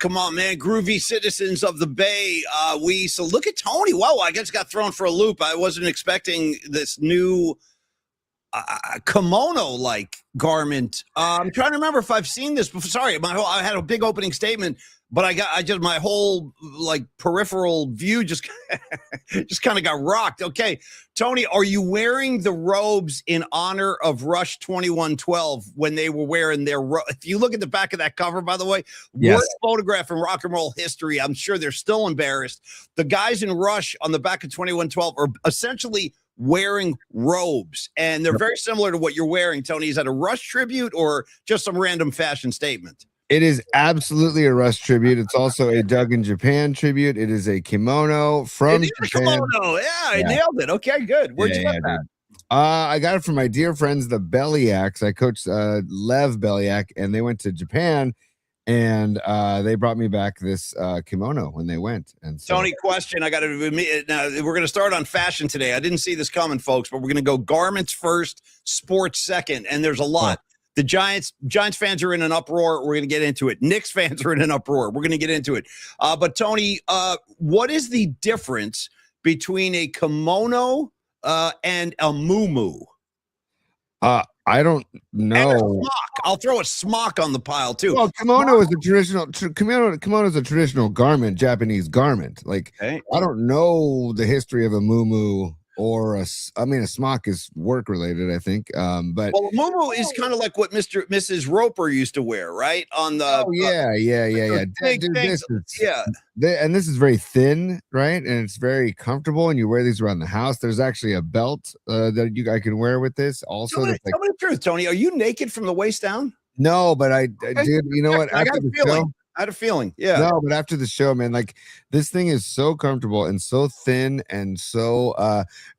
come on, man. Groovy citizens of the Bay. So look at Tony. Wow, I guess got thrown for a loop. I wasn't expecting this new kimono-like garment. I'm trying to remember if I've seen this before. Sorry, I had a big opening statement, but my whole like peripheral view just kind of got rocked. Okay, Tony, are you wearing the robes in honor of Rush 2112 when they were wearing their? If you look at the back of that cover, by the way, yes. Worst photograph in rock and roll history. I'm sure they're still embarrassed. The guys in Rush on the back of 2112 are essentially wearing robes, and they're very similar to what you're wearing, Tony. Is that a Rush tribute or just some random fashion statement? It is absolutely a Rush tribute. It's also a Doug in Japan tribute. It is a kimono from Japan. Kimono. Yeah, I nailed it. Okay, good. Where'd you get that? I got it from my dear friends, the Bellyacs. I coached Lev Belyak, and they went to Japan, and they brought me back this kimono when they went. And so, Tony, question. I got to admit, now we're going to start on fashion today. I didn't see this coming, folks, but we're going to go garments first, sports second, and there's a lot. The Giants fans are in an uproar. We're going to get into it. Knicks fans are in an uproar. We're going to get into it. But Tony, what is the difference between a kimono and a muumuu? I don't know. And a smock. I'll throw a smock on the pile too. Well, kimono is a traditional kimono is a traditional garment, Japanese garment. Like, I don't know the history of a muumuu or a smock is work related, I think. But a muumuu is kind of like what Mrs. Roper used to wear, right? On the And this is very thin, right? And it's very comfortable, and you wear these around the house. There's actually a belt that I can wear with this. Also, tell me the truth, Tony. Are you naked from the waist down? No, but I did. You know what? I had a feeling. Yeah. No, but after the show, man, like this thing is so comfortable and so thin and so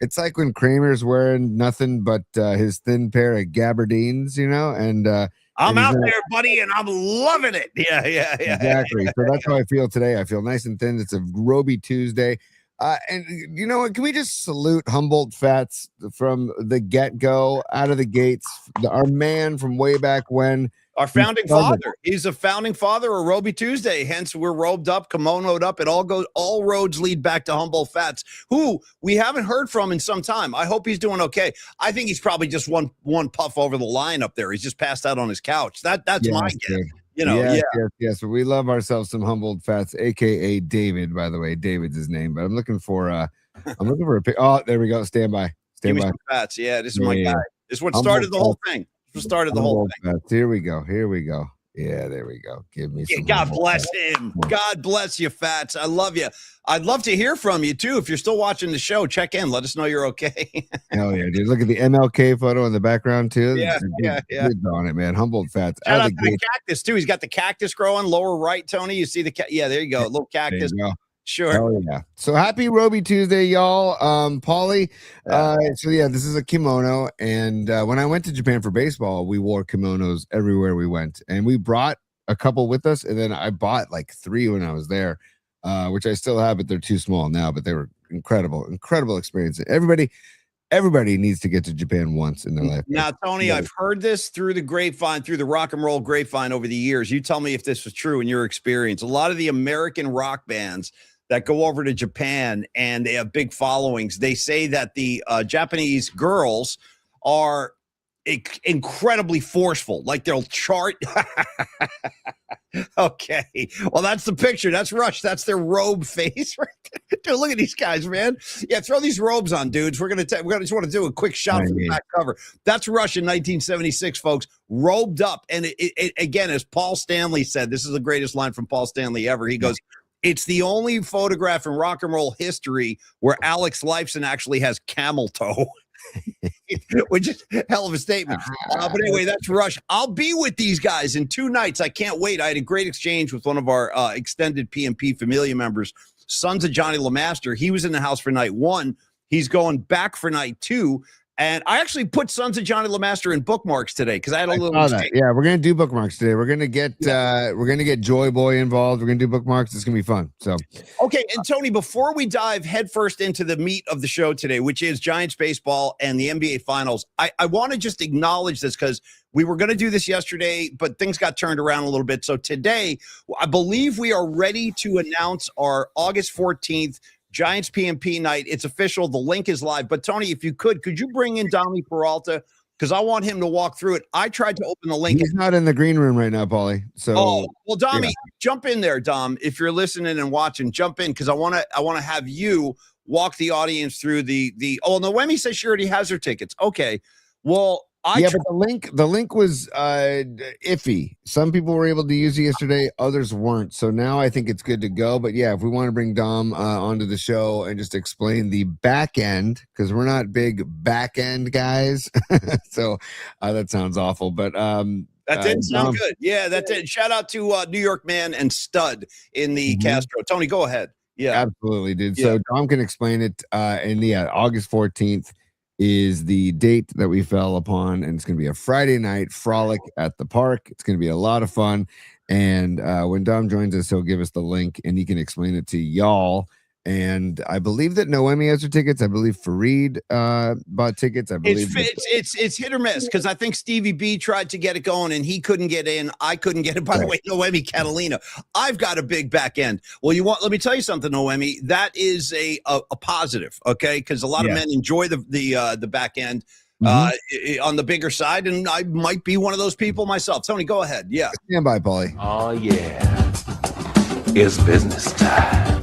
it's like when Kramer's wearing nothing but his thin pair of gabardines, you know, and I'm out there, buddy, and I'm loving it. Yeah. Exactly. So that's how I feel today. I feel nice and thin. It's a Roby Tuesday. And you know what? Can we just salute Humboldt Fats from the get-go, out of the gates, our man from way back when. Our founding father. He's a founding father of Roby Tuesday. Hence, we're robed up, kimonoed up. All roads lead back to Humboldt Fats, who we haven't heard from in some time. I hope he's doing okay. I think he's probably just one puff over the line up there. He's just passed out on his couch. That's my guess. Good. You know, yes. We love ourselves some Humboldt Fats, aka David. By the way, David's his name. But I'm looking for a pic. Oh, there we go. Stand by. Give me some Fats. Yeah, this is my guy. This is what started the whole thing. Started the whole thing. Here we go. Yeah, there we go. Give me some. God bless him. God bless you, Fats. I love you. I'd love to hear from you too. If you're still watching the show, check in. Let us know you're okay. Hell yeah, dude. Look at the MLK photo in the background too. Yeah. Good on it, man. Humboldt Fats. Shout out to the cactus too. He's got the cactus growing lower right, Tony. You see the yeah, there you go. A little cactus. Sure. Oh yeah. So happy Roby Tuesday, y'all. Paulie. So yeah, this is a kimono. And when I went to Japan for baseball, we wore kimonos everywhere we went. And we brought a couple with us. And then I bought like 3 when I was there, which I still have, but they're too small now. But they were incredible experience. Everybody needs to get to Japan once in their life. Now, Tony, I've heard this through the grapevine, through the rock and roll grapevine over the years. You tell me if this was true in your experience. A lot of the American rock bands that go over to Japan and they have big followings, they say that the Japanese girls are incredibly forceful. Like they'll chart. Okay. Well, that's the picture. That's Rush. That's their robe face right there. Dude, look at these guys, man. Yeah, throw these robes on, dudes. We're gonna just want to do a quick shot from the back cover. That's Rush in 1976, folks, robed up. And it again, as Paul Stanley said, this is the greatest line from Paul Stanley ever. He goes, "It's the only photograph in rock and roll history where Alex Lifeson actually has camel toe." Which is a hell of a statement. But anyway, that's Rush. I'll be with these guys in 2 nights. I can't wait. I had a great exchange with one of our extended PMP Familia members, sons of Johnny LeMaster. He was in the house for night 1. He's going back for night 2. And I actually put Sons of Johnny LeMaster in bookmarks today because I had a little mistake. Yeah, we're gonna do bookmarks today. We're gonna get Joy Boy involved. We're gonna do bookmarks. It's gonna be fun. So okay, and Tony, before we dive headfirst into the meat of the show today, which is Giants baseball and the NBA Finals, I want to just acknowledge this because we were going to do this yesterday, but things got turned around a little bit. So today, I believe we are ready to announce our August 14th Giants PMP night. It's official. The link is live. But Tony, if you could you bring in Dami Peralta? Because I want him to walk through it. I tried to open the link. He's not in the green room right now, Paulie. So, well, Dami, jump in there, Dom. If you're listening and watching, jump in because I want to have you walk the audience through the. Oh, Noemi says she already has her tickets. Okay, well. But the link was iffy. Some people were able to use it yesterday, others weren't. So now I think it's good to go. But yeah, if we want to bring Dom onto the show and just explain the back end, because we're not big back end guys. So that sounds awful. But that didn't sound good. Yeah, that did. Shout out to New York man and stud in the Castro. Tony, go ahead. Yeah, absolutely, dude. Yeah. So Dom can explain it. And yeah, August 14th. Is the date that we fell upon, and it's going to be a Friday night frolic at the park. It's going to be a lot of fun, and when Dom joins us, he'll give us the link, and he can explain it to y'all. And I believe that Noemi has her tickets. I believe Fareed bought tickets. I believe it's hit or miss because I think Stevie B tried to get it going and he couldn't get in. I couldn't get it. By the way, Noemi Catalina, I've got a big back end. Well, let me tell you something, Noemi. That is a positive, okay? Because a lot of men enjoy the back end on the bigger side, and I might be one of those people myself. Tony, go ahead. Yeah, stand by, Paulie. Oh yeah, it's business time.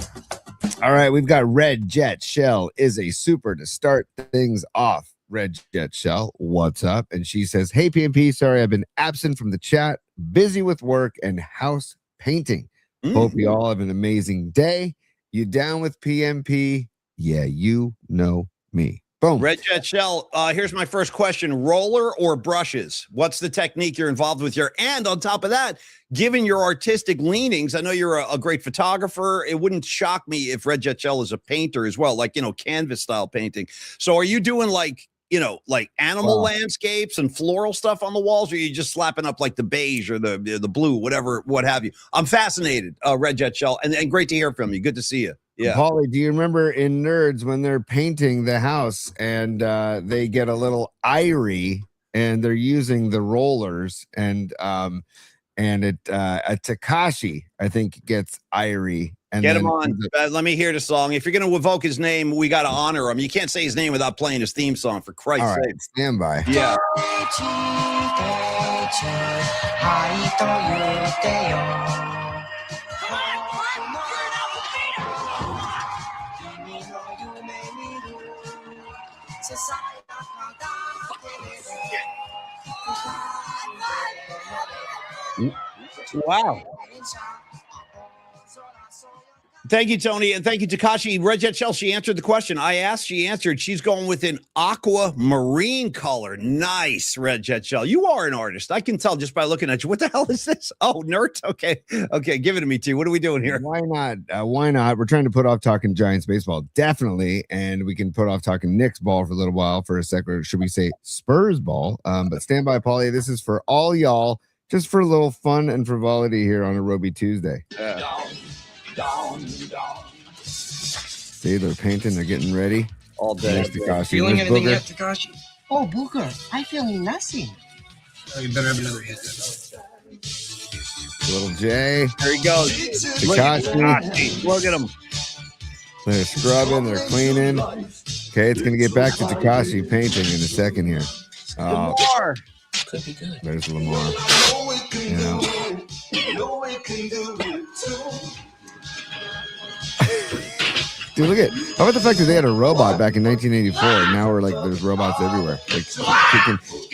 All right, we've got Red Jet Shell is a super to start things off. Red Jet Shell, what's up? And she says, hey, PMP, sorry I've been absent from the chat, busy with work and house painting. Hope you all have an amazing day. You down with PMP? Yeah, you know me. Boom. Red Jet Shell, here's my first question. Roller or brushes? What's the technique you're involved with here? And on top of that, given your artistic leanings, I know you're a great photographer. It wouldn't shock me if Red Jet Shell is a painter as well, like, canvas style painting. So are you doing like animal landscapes and floral stuff on the walls, or are you just slapping up like the beige or the blue, what have you? I'm fascinated, Red Jet Shell, and great to hear from you. Good to see you. Yeah. Paulie, do you remember in Nerds when they're painting the house and they get a little irie and they're using the rollers and Takashi, I think, gets irie. And get him on. Let me hear the song. If you're going to evoke his name, we got to honor him. You can't say his name without playing his theme song, for Christ's sake. Stand by. Yeah. Wow. Thank you, Tony, and thank you, Takashi. Red Jet Shell, she answered the question. I asked, she answered. She's going with an aquamarine color. Nice, Red Jet Shell. You are an artist. I can tell just by looking at you. What the hell is this? Oh, nerds. Okay, give it to me, T. What are we doing here? Why not? Why not? We're trying to put off talking Giants baseball, definitely, and we can put off talking Knicks ball for a little while for a sec, or should we say Spurs ball? But stand by, Paulie. This is for all y'all, just for a little fun and frivolity here on a Roby Tuesday. See, they're painting, they're getting ready. All day. Feeling anything yet, Takashi? Oh, Booker, I feel nothing. Oh, you better have another hit. Little J. There he goes. Takashi. Look at him. They're scrubbing, they're cleaning. Okay, it's going to get back to Takashi painting in a second here. Lamar. Could be good. There's Lamar. Dude, look at how about the fact that they had a robot back in 1984, and now we're like there's robots everywhere, like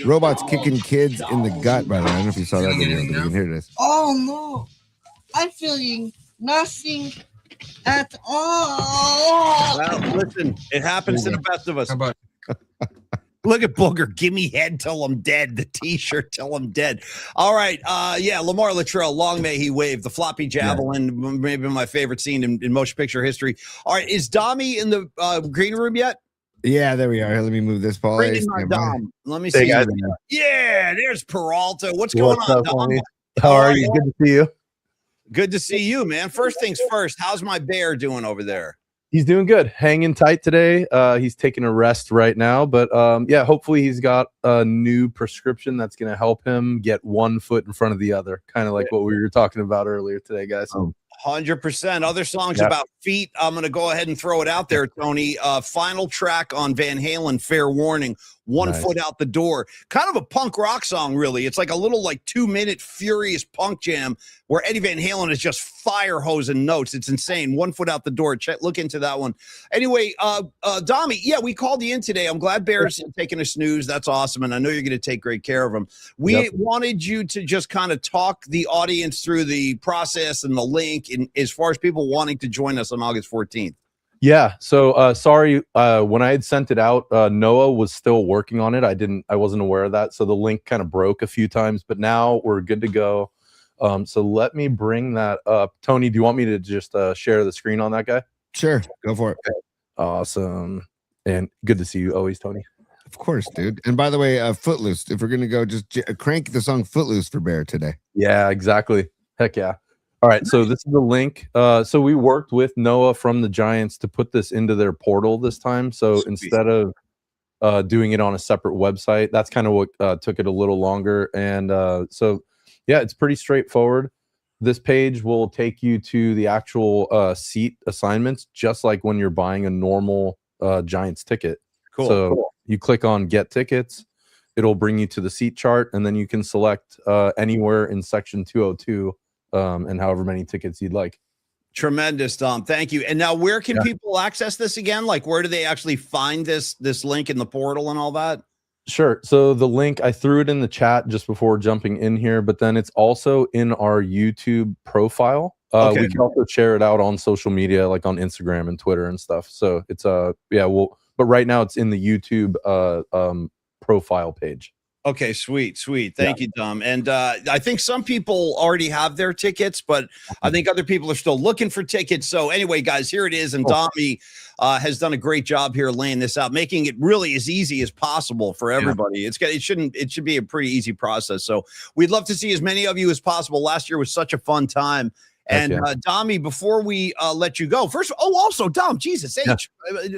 robots kicking kids in the gut. By the way, I don't know if you saw that video, but you can hear this. Oh no, I'm feeling nothing at all. Well, listen, it happens to the best of us. How about? Look at Booger. Give me head till I'm dead. The T-shirt till I'm dead. All right. Lamar Latrell, long may he wave. The floppy javelin, maybe my favorite scene in motion picture history. All right. Is Dami in the green room yet? Yeah, there we are. Let me move this, Paulie. Bring in my Dom. Let me see. guys. Yeah, there's Peralta. What's going on, Dom? Paulie? How are you? Good to see you. Good to see you, man. First things first, how's my bear doing over there? He's doing good, hanging tight today. He's taking a rest right now, but yeah, hopefully he's got a new prescription that's going to help him get one foot in front of the other, kind of like what we were talking about earlier today, guys. 100%. Other songs about feet. I'm going to go ahead and throw it out there, Tony. Final track on Van Halen, Fair Warning. One foot out the door. Kind of a punk rock song, really. It's like a little 2-minute furious punk jam where Eddie Van Halen is just fire hosing notes. It's insane. One foot out the door. Look into that one. Anyway, Dommy, yeah, we called you in today. I'm glad Bear's taking a snooze. That's awesome. And I know you're going to take great care of him. We wanted you to just kind of talk the audience through the process and the link in, as far as people wanting to join us on August 14th. Yeah. So sorry, when I had sent it out, Noah was still working on it. I wasn't aware of that. So the link kind of broke a few times, but now we're good to go. So let me bring that up. Tony, do you want me to just share the screen on that guy? Sure. Go for it. Awesome. And good to see you always, Tony. Of course, dude. And by the way, Footloose, if we're going to go, just crank the song Footloose for Bear today. Yeah, exactly. Heck yeah. All right, so this is the link. So we worked with Noah from the Giants to put this into their portal this time. So instead of doing it on a separate website, that's kind of what took it a little longer. And so, yeah, it's pretty straightforward. This page will take you to the actual seat assignments, just like when you're buying a normal Giants ticket. Cool. So you click on Get Tickets. It'll bring you to the seat chart, and then you can select anywhere in section 202. And however many tickets you'd like. Tremendous, Dom. Thank you. And now where can people access this again? Like, where do they actually find this link in the portal and all that? Sure. So the link, I threw it in the chat just before jumping in here, but then it's also in our YouTube profile. We can also share it out on social media, like on Instagram and Twitter and stuff. So it's but right now it's in the YouTube profile page. Okay, sweet. Thank you, Dom. And I think some people already have their tickets, but I think other people are still looking for tickets. So anyway, guys, here it is. And Dommy has done a great job here laying this out, making it really as easy as possible for everybody. It should be a pretty easy process. So we'd love to see as many of you as possible. Last year was such a fun time. And Dommy, before we let you go, also Dom, Jesus H,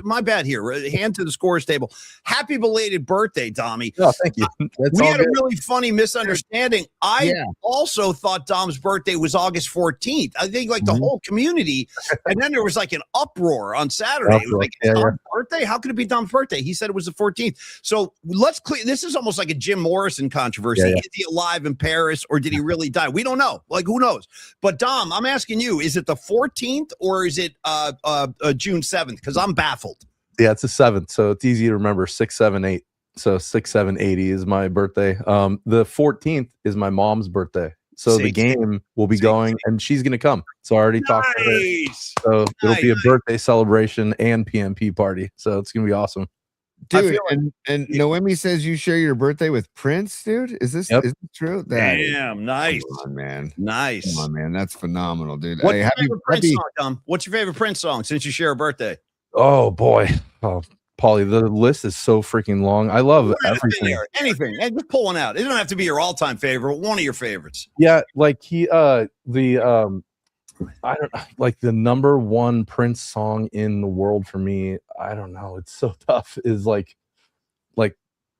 my bad here. Hand to the scores table. Happy belated birthday, Dommy. Oh, thank you. We had a really funny misunderstanding. I also thought Dom's birthday was August 14th. I think the whole community, and then there was an uproar on Saturday. It was Dom's birthday? How could it be Dom's birthday? He said it was the 14th. So let's clear. This is almost like a Jim Morrison controversy. Is he alive in Paris or did he really die? We don't know. Who knows? But Dom, I'm asking you, is it the 14th or is it June 7th? Because I'm baffled. Yeah, it's the 7th, so it's easy to remember. 6, 7, 8. So 6, 7, 80 is my birthday. The 14th is my mom's birthday. So the game will be going, and she's going to come. So I already talked to her. So it'll be a birthday celebration and PMP party. So it's going to be awesome. Dude, and Noemi says you share your birthday with Prince, dude. Is this true? Damn, nice. Come on, man. Nice. Come on, man. That's phenomenal, dude. What's your favorite Prince song, Dom? What's your favorite Prince song since you share a birthday? Oh, boy. Oh, Paulie, the list is so freaking long. I love everything. Anything. And just pull one out. It doesn't have to be your all-time favorite. One of your favorites. Yeah, I don't like the number one Prince song in the world for me. I don't know. It's so tough. Is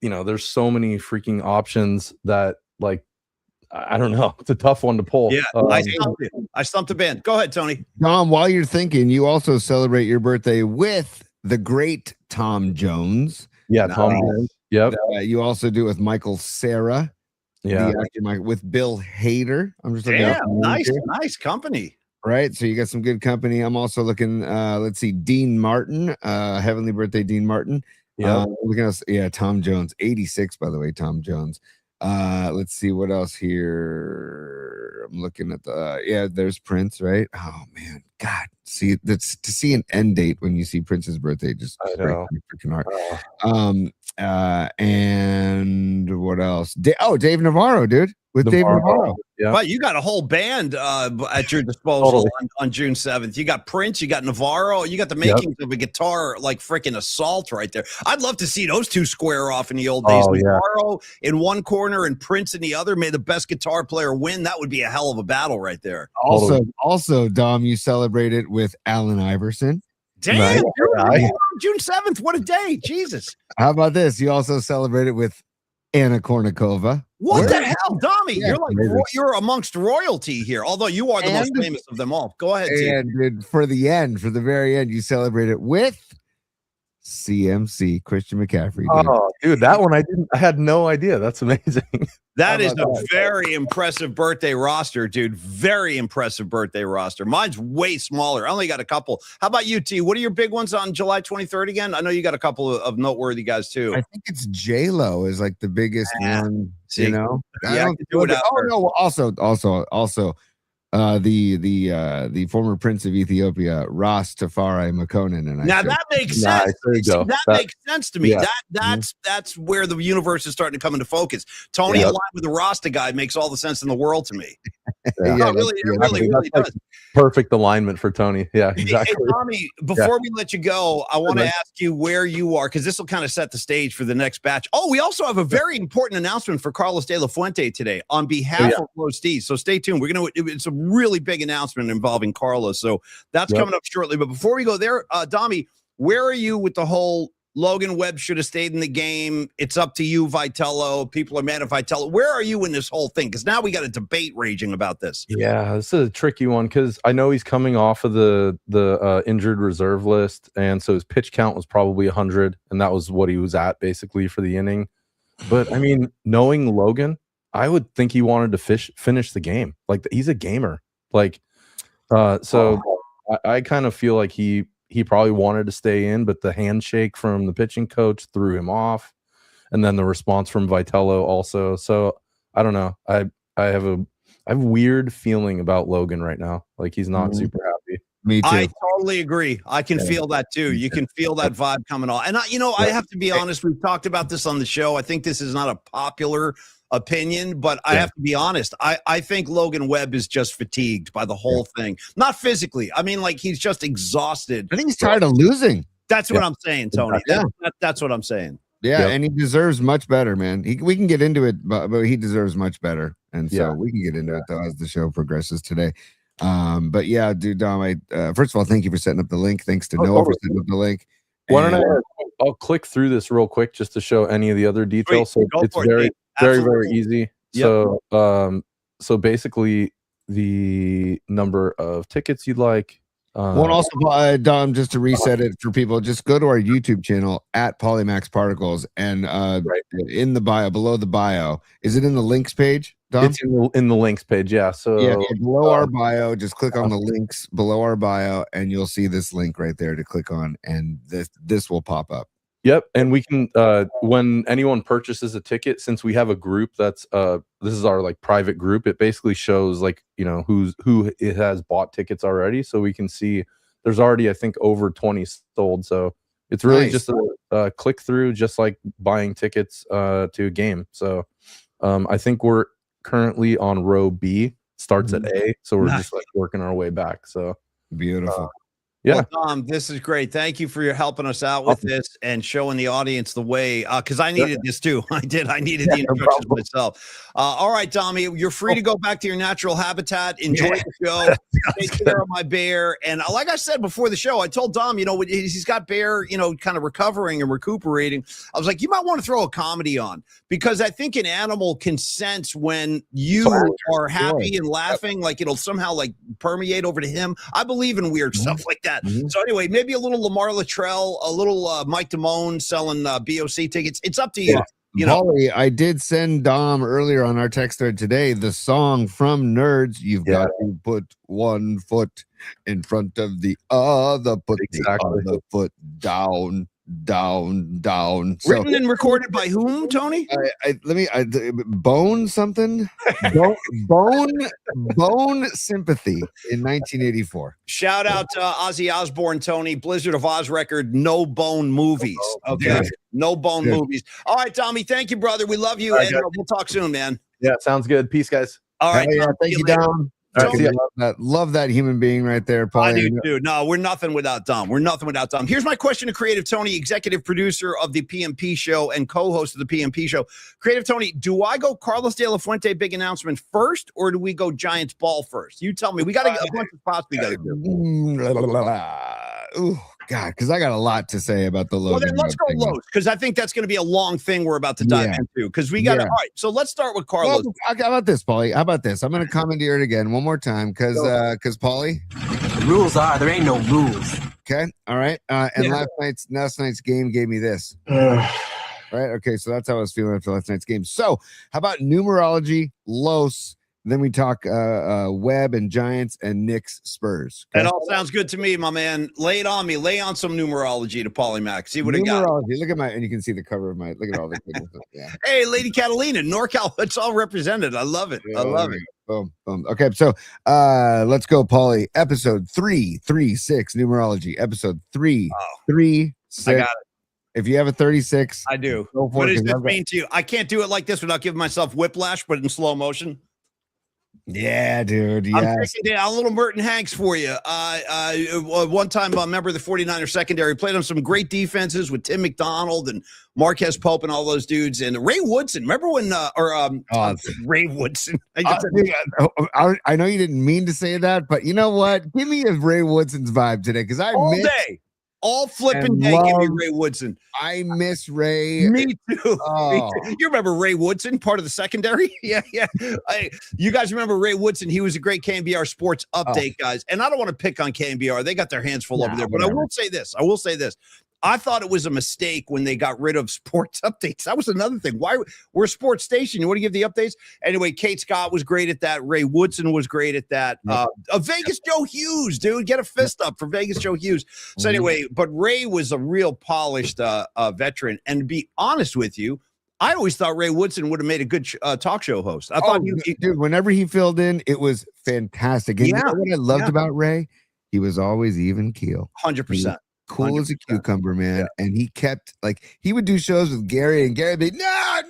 there's so many freaking options that I don't know. It's a tough one to pull. Yeah, I stumped the band. Go ahead, Tony. Dom, while you're thinking, you also celebrate your birthday with the great Tom Jones. Yeah, Tom Jones. Yep. You also do it with Michael Cera. Yeah. With Bill Hader. I'm just looking. Yeah, nice company. Right. So you got some good company. I'm also looking, let's see, Dean Martin, heavenly birthday, Dean Martin. Yeah. Tom Jones, 86, by the way, Tom Jones. Let's see what else here. I'm looking at there's Prince, right? Oh man, God, see that's to see an end date when you see Prince's birthday, just breaks my freaking heart. And what else? Dave Navarro, dude, with David Navarro. Yeah. But you got a whole band at your disposal on June 7th. You got Prince, you got Navarro, you got the makings of a guitar like freaking assault right there. I'd love to see those two square off in the old days. Navarro in one corner and Prince in the other. May the best guitar player win. That would be a hell of a battle right there. Also, Dom, you celebrated with Allen Iverson. Damn, right? June 7th. What a day. Jesus. How about this? You also celebrated with Anna Kournikova. What the hell, Dommy? You're amongst royalty here, although you are the most famous of them all. Go ahead, and for the very end, you celebrated with CMC, Christian McCaffrey. Oh, dude, that one I had no idea. That's amazing. That is a very impressive birthday roster, dude. Very impressive birthday roster. Mine's way smaller. I only got a couple. How about you, T? What are your big ones on July 23rd again? I know you got a couple of noteworthy guys too. I think it's J-Lo is like the biggest one. See, you know, yeah, also the former Prince of Ethiopia, Ras Tafari Makonnen. And that makes sense. That makes sense to me. Yeah. That's where the universe is starting to come into focus. Tony aligned with the Rasta guy makes all the sense in the world to me. It really does. Perfect alignment for Tony. Yeah, exactly. Hey, Tommy, before we let you go, I want to ask you where you are, because this will kind of set the stage for the next batch. Oh, we also have a very important announcement for Carlos De La Fuente today on behalf of Low Steez. So stay tuned. It's a really big announcement involving Carlos. So that's coming up shortly. But before we go there, Dommy, where are you with the whole Logan Webb should have stayed in the game? It's up to you, Vitello. People are mad at Vitello. Where are you in this whole thing? Because now we got a debate raging about this. Yeah, this is a tricky one because I know he's coming off of the injured reserve list, and so his pitch count was probably 100, and that was what he was at basically for the inning. But I mean, knowing Logan, I would think he wanted to finish the game. Like, he's a gamer. Like, I kind of feel like he probably wanted to stay in, but the handshake from the pitching coach threw him off, and then the response from Vitello also. So I don't know. I have a weird feeling about Logan right now. Like, he's not super happy. Me too. I totally agree. I can feel that too. You can feel that vibe coming on. And I have to be honest. We've talked about this on the show. I think this is not a popular opinion, but I have to be honest. I think Logan Webb is just fatigued by the whole thing. Not physically. I mean, like, he's just exhausted. I think he's tired of losing. That's what I'm saying, Tony. That's what I'm saying. Yeah, and he deserves much better, man. We can get into it, but he deserves much better. And so we can get into it though as the show progresses today. But yeah, dude, Dom, first of all, thank you for setting up the link. Thanks to Noah for setting up the link. Why don't I'll click through this real quick just to show any of the other details. So it's very easy. Yep. So basically the number of tickets you'd like. Well, also, Dom, just to reset it for people, just go to our YouTube channel at Polymax Particles, and in the bio, below the bio, is it in the links page, Dom? It's in the links page, yeah. So below our bio, just click on the links below our bio, and you'll see this link right there to click on, and this will pop up. Yep, and we can when anyone purchases a ticket, since we have a group that's this is our like private group, it basically shows like, you know, who it has bought tickets already, so we can see there's already I think over 20 sold. So it's really just a click through, just like buying tickets to a game. So I think we're currently on row B, starts at A, so we're just like working our way back. So beautiful. Well, Tom, this is great. Thank you for your helping us out with this and showing the audience the way, because I needed this too. I needed the instructions myself. All right, Tommy, you're free to go back to your natural habitat. Enjoy the show. Take care of my bear. And like I said before the show, I told Dom, you know, he's got Bear, you know, kind of recovering and recuperating. I was like, you might want to throw a comedy on, because I think an animal can sense when you are happy and laughing, like it'll somehow like permeate over to him. I believe in weird stuff like that. So anyway, maybe a little Lamar Luttrell, a little Mike Damone selling BOC tickets. It's up to you. You know, Paulie, I did send Dom earlier on our text thread today the song from Nerds. You've got to put one foot in front of the other, put the other foot down. Written and recorded by whom, Tony? Bone something. Bone Sympathy in 1984. Shout out to Ozzy Osbourne, Tony. Blizzard of Oz record, No Bone Movies. Okay, No Bone Movies. All right, Tommy. Thank you, brother. We love you, and we'll talk soon, man. Yeah, sounds good. Peace, guys. All right. Yeah, thank you, Dom. All right, see ya. Love that human being right there, Paulie. I do too. No, we're nothing without Dom. We're nothing without Dom. Here's my question to Creative Tony, executive producer of the PMP show and co-host of the PMP show. Creative Tony, do I go Carlos De La Fuente big announcement first, or do we go Giants ball first? You tell me. We got a bunch of spots we got to do. Ooh, God, because I got a lot to say about the Logan. Well, then let's go Los, because I think that's going to be a long thing we're about to dive into. Because we got to. All right, so let's start with Carlos. Well, how about this, Paulie? How about this? I'm going to commandeer it again one more time because Paulie. The rules are there ain't no rules. Okay, all right. And last night's game gave me this. Right. Okay, so that's how I was feeling after last night's game. So how about numerology, Los? Then we talk Webb and Giants and Knicks Spurs. Okay? That all sounds good to me, my man. Lay it on me. Lay on some numerology to Paulie Mac. See what it got. Look at and you can see the cover of look at all the goodness. Yeah. Hey, Lady Catalina, NorCal, it's all represented. I love it. I love it. Boom, boom. Okay, so let's go, Paulie. Episode 336, numerology. Episode 336. I got it. If you have a 36, I do. What does this mean to you? I can't do it like this without giving myself whiplash, but in slow motion. Yeah, dude. I'm taking down a little Merton Hanks for you. One time, a member of the 49ers secondary, played on some great defenses with Tim McDonald and Marquez Pope and all those dudes. And Ray Woodson. Remember when, Ray Woodson. I know you didn't mean to say that, but you know what? Give me a Ray Woodson's vibe today because all flipping day, give me Ray Woodson. I miss Ray. Me too. Oh. Me too. You remember Ray Woodson, part of the secondary? Yeah. You guys remember Ray Woodson? He was a great KNBR sports update, guys. And I don't want to pick on KNBR. They got their hands full over there. But I will say this. I thought it was a mistake when they got rid of sports updates. That was another thing. Why we're a sports station? You want to give the updates? Anyway, Kate Scott was great at that. Ray Woodson was great at that. Vegas Joe Hughes, dude, get a fist up for Vegas Joe Hughes. So anyway, but Ray was a real polished veteran. And to be honest with you, I always thought Ray Woodson would have made a good talk show host. I thought, dude, whenever he filled in, it was fantastic. And you know what I loved about Ray? He was always even keel. 100%. Cool 100%. As a cucumber, man. And he kept he would do shows with Gary, and Gary would be no,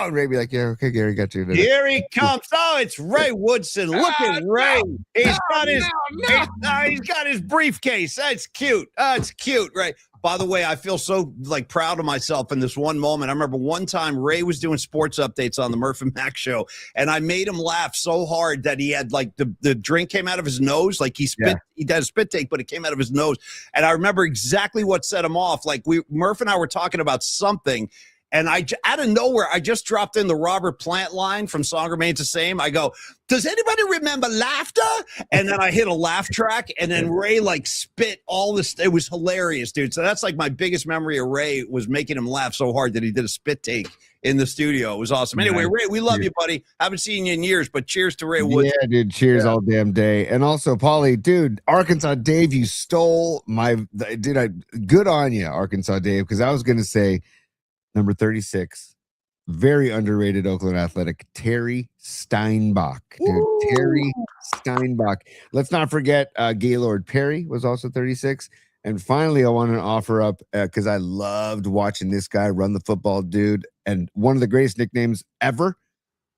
and Ray would be like, yeah, okay, Gary, got you. Here he comes. Oh, it's Ray Woodson. Look at Ray. He's got his briefcase. That's cute. It's cute, right? By the way, I feel so proud of myself in this one moment. I remember one time Ray was doing sports updates on the Murph and Mac show, and I made him laugh so hard that he had the drink came out of his nose, he spit. Yeah. He did a spit take, but it came out of his nose. And I remember exactly what set him off. Murph and I were talking about something. And out of nowhere, I just dropped in the Robert Plant line from Song Remains the Same. I go, does anybody remember laughter? And then I hit a laugh track, and then Ray spit all this. It was hilarious, dude. So that's my biggest memory of Ray was making him laugh so hard that he did a spit take in the studio. It was awesome. Anyway, Ray, we love you, buddy. Haven't seen you in years, but cheers to Ray Woodson. Yeah, dude. Cheers all damn day. And also, Paulie, dude, Arkansas Dave, you stole good on you, Arkansas Dave, because I was going to say, number 36, very underrated Oakland Athletic, Terry Steinbach. Dude, Terry Steinbach. Let's not forget Gaylord Perry was also 36. And finally, I want to offer up, because I loved watching this guy run the football, dude. And one of the greatest nicknames ever,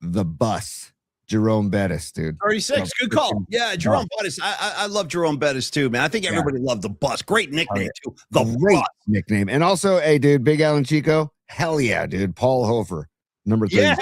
the Bus. Jerome Bettis, dude. 36, good call. Yeah, Jerome Bettis. I love Jerome Bettis too, man. I think everybody loved the Bus. Great nickname too. The Bus nickname. And also, hey, dude, Big Alan Chico. Hell yeah, dude. Paul Hofer, number 3. Yeah,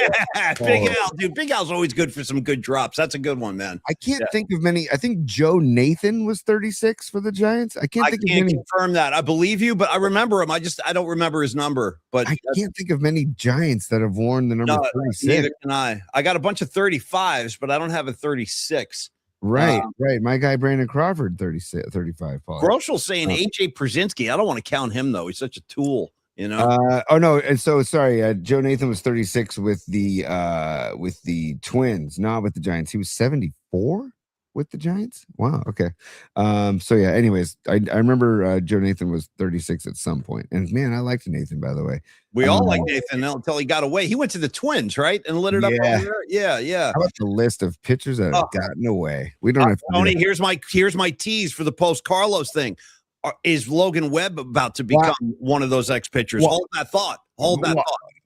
Big Al, dude. Big Al's always good for some good drops. That's a good one, man. I can't think of many. I think Joe Nathan was 36 for the Giants. I can't confirm that. I believe you, but I remember him. I don't remember his number. But I can't think of many Giants that have worn the number 36. Neither can I. I got a bunch of 35s, but I don't have a 36. Right. My guy Brandon Crawford, 35. Paul. Groschel's saying AJ Przinsky. I don't want to count him though. He's such a tool. You know. And so sorry. Joe Nathan was 36 with the Twins, not with the Giants. He was 74 with the Giants. Wow. Okay. So yeah. Anyways, I remember Joe Nathan was 36 at some point, and man, I liked Nathan. By the way, we all liked Nathan until he got away. He went to the Twins, right, and lit it up. Yeah. How about the list of pitchers that have gotten away? We don't have. Tony, here's my tease for the post Carlos thing. Is Logan Webb about to become one of those ex-pitchers? Hold that thought.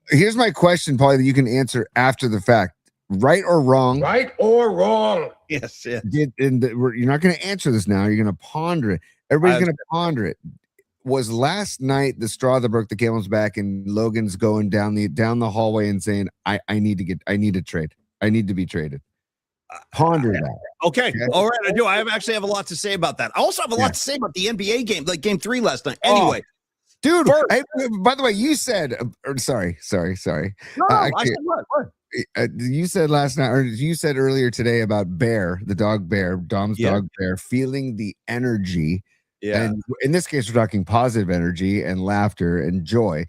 Here's my question, Paulie, that you can answer after the fact. Right or wrong? Right or wrong? Yes. You're not going to answer this now. You're going to ponder it. Everybody's going to ponder it. Was last night the straw that broke the camel's back, and Logan's going down the hallway and saying, I need to trade. I need to be traded. Ponder that. Okay. All right. I do. I actually have a lot to say about that. I also have a lot to say about the NBA game, like game 3 last night. Anyway. Dude, by the way, you said, sorry. No, I said what? You said last night, or you said earlier today about Bear, the dog Bear, Dom's dog Bear, feeling the energy. Yeah. And in this case, we're talking positive energy and laughter and joy.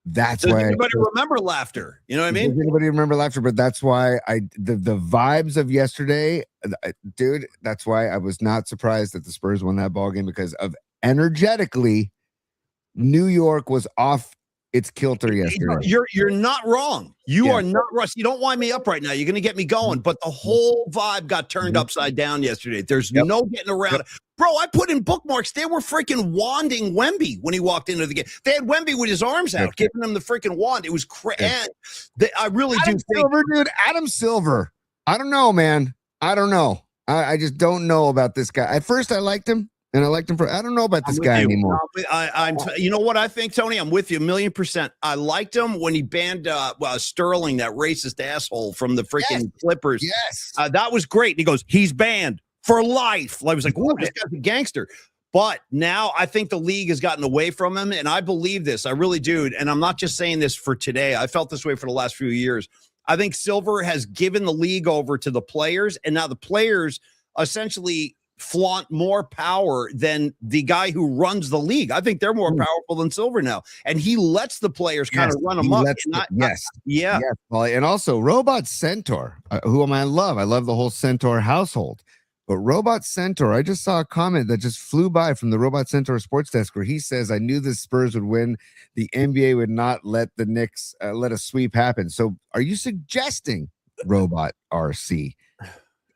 That's why anybody remember laughter? You know what I mean? Does anybody remember laughter? But that's why the vibes of yesterday, dude. That's why I was not surprised that the Spurs won that ball game, because of energetically, New York was off its kilter yesterday. You're not wrong. You are not Russ. You don't wind me up right now. You're going to get me going. But the whole vibe got turned upside down yesterday. There's no getting around it. Bro, I put in bookmarks. They were freaking wanding Wemby when he walked into the game. They had Wemby with his arms out, giving him the freaking wand. It was crazy. I really do think, dude, Adam Silver. I don't know, man. I don't know. I just don't know about this guy. At first, I liked him. And I liked him I don't know about this guy anymore. You know what I think, Tony? I'm with you 1,000,000%. I liked him when he banned Sterling, that racist asshole from the freaking Clippers. Yes. That was great. And he goes, he's banned for life. I was like, oh, this guy's a gangster. But now I think the league has gotten away from him. And I believe this. I really do. And I'm not just saying this for today. I felt this way for the last few years. I think Silver has given the league over to the players. And now the players essentially flaunt more power than the guy who runs the league. I think they're more powerful than Silver now, and he lets the players kind of run amok. And also Robot Centaur, whom I love the whole Centaur household. But Robot Centaur, I just saw a comment that just flew by from the Robot Centaur sports desk where he says, I knew the Spurs would win. The NBA would not let the Knicks let a sweep happen. So are you suggesting, Robot RC,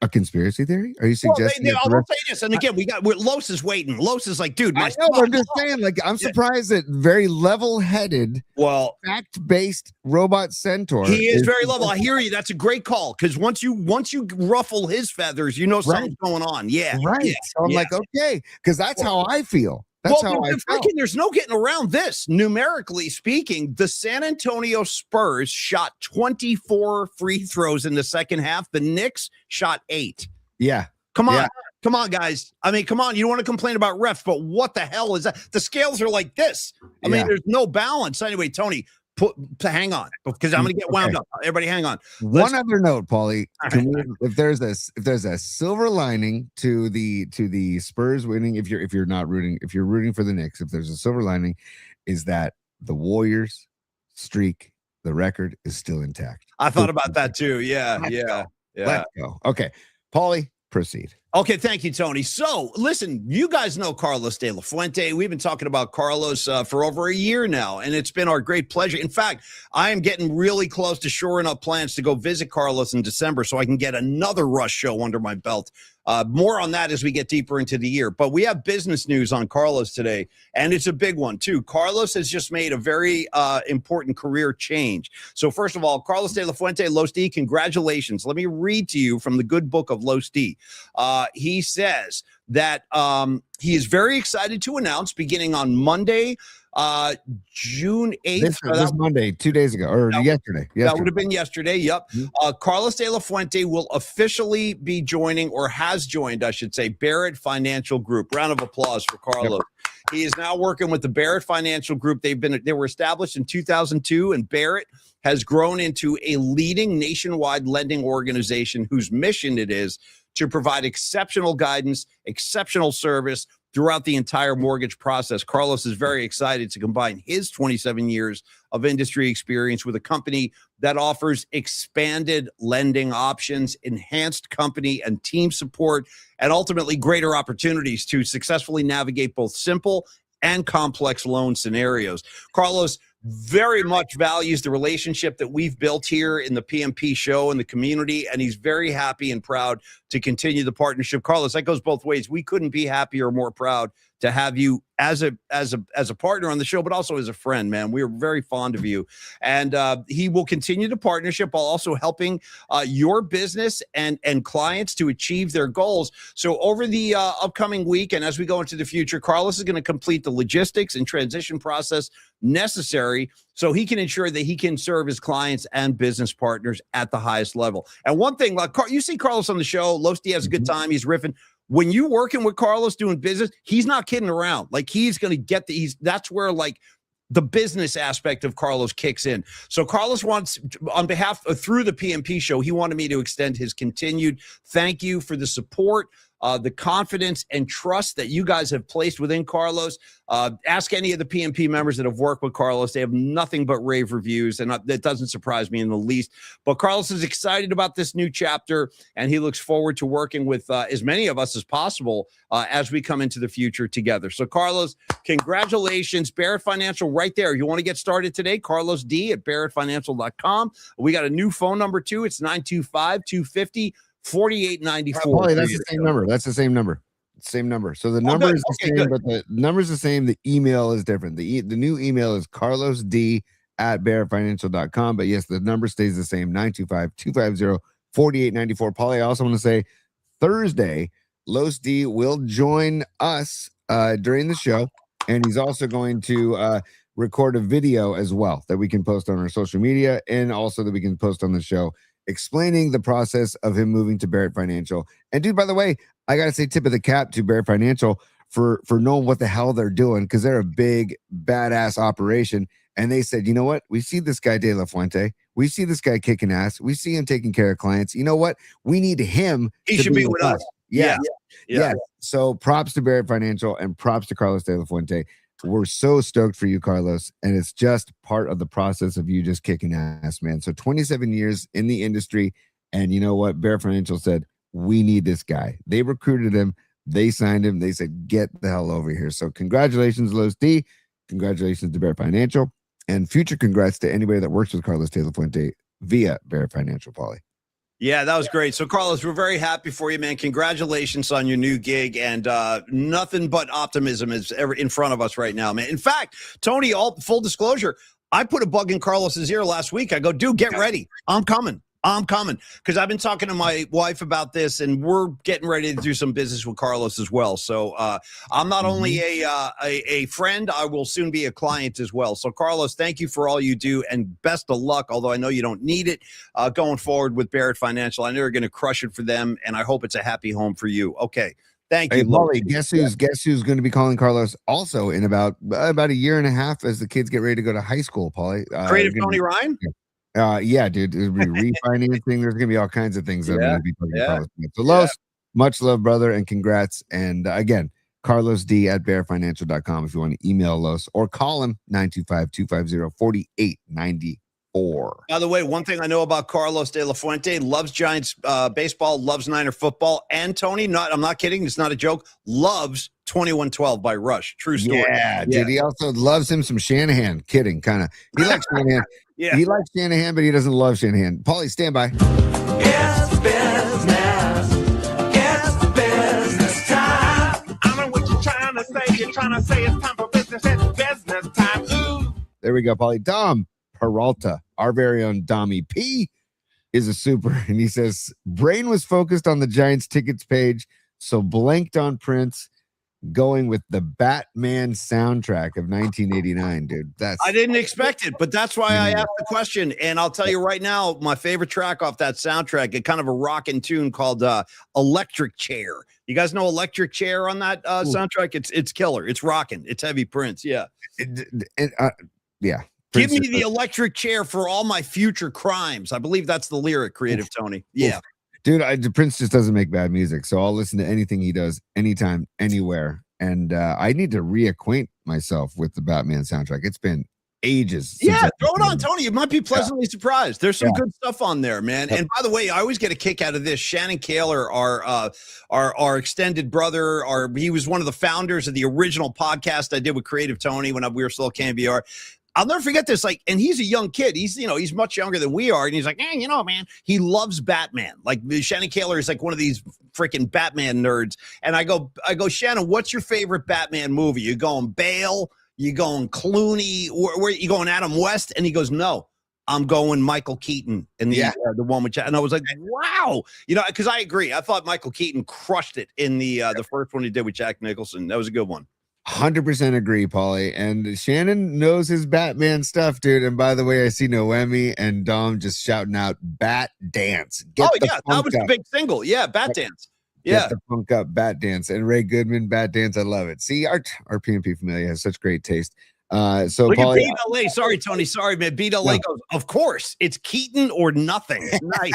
a conspiracy theory? Are you suggesting? I'll say this, and again, Los is waiting. Los is like, dude, I know, I'm just saying, like, I'm surprised that very level-headed, fact-based Robot Centaur. He is very level. I hear you. That's a great call, because once you ruffle his feathers, you know something's going on. Yeah, right. Yeah, so I'm like, okay, because that's how I feel. That's how I feel. There's no getting around this. Numerically speaking, the San Antonio Spurs shot 24 free throws in the second half. The Knicks shot 8. Yeah. Come on. Come on, guys. I mean, come on. You don't want to complain about refs, but what the hell is that? The scales are like this. I mean, there's no balance. Anyway, Tony, hang on, because I'm going to get wound up. Everybody hang on. One other note, Paulie. If there's a silver lining to the Spurs winning, if you're rooting for the Knicks, if there's a silver lining, is that the Warriors streak, the record is still intact. I thought about that too. Yeah. Let's go. Okay, Paulie, proceed. Okay, thank you, Tony. So, listen, you guys know Carlos de la Fuente. We've been talking about Carlos for over a year now, and it's been our great pleasure. In fact, I am getting really close to shoring up plans to go visit Carlos in December so I can get another Rush show under my belt. More on that as we get deeper into the year. But we have business news on Carlos today, and it's a big one, too. Carlos has just made a very important career change. So, first of all, Carlos de la Fuente, Los D, congratulations. Let me read to you from the good book of Los D. He says that he is very excited to announce beginning on Monday, June 8th. This Monday, 2 days ago, or yesterday. That would have been yesterday. Yep. Carlos de la Fuente will officially be joining, or has joined, I should say, Barrett Financial Group. Round of applause for Carlos. Yep. He is now working with the Barrett Financial Group. They were established in 2002, and Barrett has grown into a leading nationwide lending organization whose mission it is to provide exceptional guidance, exceptional service throughout the entire mortgage process. Carlos is very excited to combine his 27 years of industry experience with a company that offers expanded lending options, enhanced company and team support, and ultimately greater opportunities to successfully navigate both simple and complex loan scenarios. Carlos very much values the relationship that we've built here in the PMP show and the community, and he's very happy and proud to continue the partnership. Carlos, that goes both ways. We couldn't be happier or more proud to have you as a partner on the show, but also as a friend, man. We are very fond of you. And he will continue the partnership while also helping your business and clients to achieve their goals. So over the upcoming week and as we go into the future, Carlos is going to complete the logistics and transition process necessary so he can ensure that he can serve his clients and business partners at the highest level. And one thing, like you see Carlos on the show, Losty has a good time. He's riffing. When you're working with Carlos doing business, he's not kidding around. Like he's going to get that's where like the business aspect of Carlos kicks in. So Carlos wants, on behalf of, through the PMP show, he wanted me to extend his continued thank you for the support, the confidence and trust that you guys have placed within Carlos. Ask any of the PMP members that have worked with Carlos. They have nothing but rave reviews, and that doesn't surprise me in the least. But Carlos is excited about this new chapter, and he looks forward to working with as many of us as possible as we come into the future together. So, Carlos, congratulations. Barrett Financial right there. You want to get started today? Carlos D at barrettfinancial.com. We got a new phone number, too. It's 925-250-4894. Paulie, that's the same number. That's the same number. Same number. So the number is the same, but the number's the same. The email is different. The new email is carlosd at barrettfinancial.com. But yes, the number stays the same, 925-250-4894. Paulie, I also want to say Thursday, Los D will join us during the show, and he's also going to record a video as well that we can post on our social media and also that we can post on the show, explaining the process of him moving to Barrett Financial. And dude, by the way, I got to say tip of the cap to Barrett Financial for knowing what the hell they're doing, because they're a big, badass operation. And they said, you know what? We see this guy De La Fuente. We see this guy kicking ass. We see him taking care of clients. You know what? We need him. He should be with us. Yeah. So props to Barrett Financial and props to Carlos De La Fuente. We're so stoked for you, Carlos, and it's just part of the process of you just kicking ass, man. So 27 years in the industry, and you know what? Bear Financial said, we need this guy. They recruited him. They signed him. They said, get the hell over here. So congratulations, Los D. Congratulations to Bear Financial. And future congrats to anybody that works with Carlos De La Fuente via Bear Financial, Paulie. Yeah, that was great. So, Carlos, we're very happy for you, man. Congratulations on your new gig, and nothing but optimism is ever in front of us right now, man. In fact, Tony, all full disclosure, I put a bug in Carlos's ear last week. I go, dude, get ready. I'm coming. Because I've been talking to my wife about this, and we're getting ready to do some business with Carlos as well. So I'm not only a friend, I will soon be a client as well. So, Carlos, thank you for all you do, and best of luck, although I know you don't need it, going forward with Barrett Financial. I know you're going to crush it for them, and I hope it's a happy home for you. Okay. Thank you. Paulie, guess who's going to be calling Carlos also in about a year and a half as the kids get ready to go to high school, Paulie? Creative Tony Ryan? Yeah, dude. There's gonna be refinancing. There's gonna be all kinds of things that are gonna be talking about. So, Los, much love, brother, and congrats. And again, Carlos D at barrettfinancial.com if you want to email Los or call him 925-250-4894. By the way, one thing I know about Carlos De La Fuente, loves Giants baseball, loves Niner football, and Tony, I'm not kidding, it's not a joke, loves 2112 by Rush. True story. Yeah, dude. He also loves him some Shanahan. Kidding, kind of. He likes Shanahan. Yeah. He likes Shanahan, but he doesn't love Shanahan. Paulie, stand by. It's business time. I know what you're trying to say. You're trying to say it's time for business. It's business time. Ooh. There we go, Paulie. Dom Peralta, our very own Dommy P, is a super. And he says, brain was focused on the Giants tickets page, so blanked on Prince, going with the Batman soundtrack of 1989, dude. I didn't expect it, but that's why I asked the question. And I'll tell you right now, my favorite track off that soundtrack, a kind of a rockin' tune called Electric Chair. You guys know Electric Chair on that soundtrack? It's killer. It's rocking. It's heavy Prince. Yeah. Yeah. Give me the electric chair for all my future crimes. I believe that's the lyric, Creative Tony. Yeah. Dude, Prince just doesn't make bad music, so I'll listen to anything he does, anytime, anywhere. And I need to reacquaint myself with the Batman soundtrack. It's been ages. Yeah, throw it on, Tony. You might be pleasantly surprised. There's some good stuff on there, man. And by the way, I always get a kick out of this. Shannon Kaler, our extended brother, he was one of the founders of the original podcast I did with Creative Tony when we were still at KNBR. I'll never forget this. And he's a young kid. He's much younger than we are. And he's like, man, he loves Batman. Like Shannon Kaler is like one of these freaking Batman nerds. And I go, Shannon, what's your favorite Batman movie? You going Bale? You going Clooney? Where you going Adam West? And he goes, no, I'm going Michael Keaton in the one with, and I was like, wow, because I agree. I thought Michael Keaton crushed it in the first one he did with Jack Nicholson. That was a good one. 100% agree, Paulie. And Shannon knows his Batman stuff, dude. And by the way, I see Noemi and Dom just shouting out Bat Dance. That was the big single. Yeah, Bat Dance. Yeah, get the funk up, Bat Dance. And Ray Goodman, Bat Dance. I love it. See, our PNP familia has such great taste. So look Paulie, at Beat LA. Sorry, Tony. Sorry, man. Beat LA goes, of course, it's Keaton or nothing. Nice.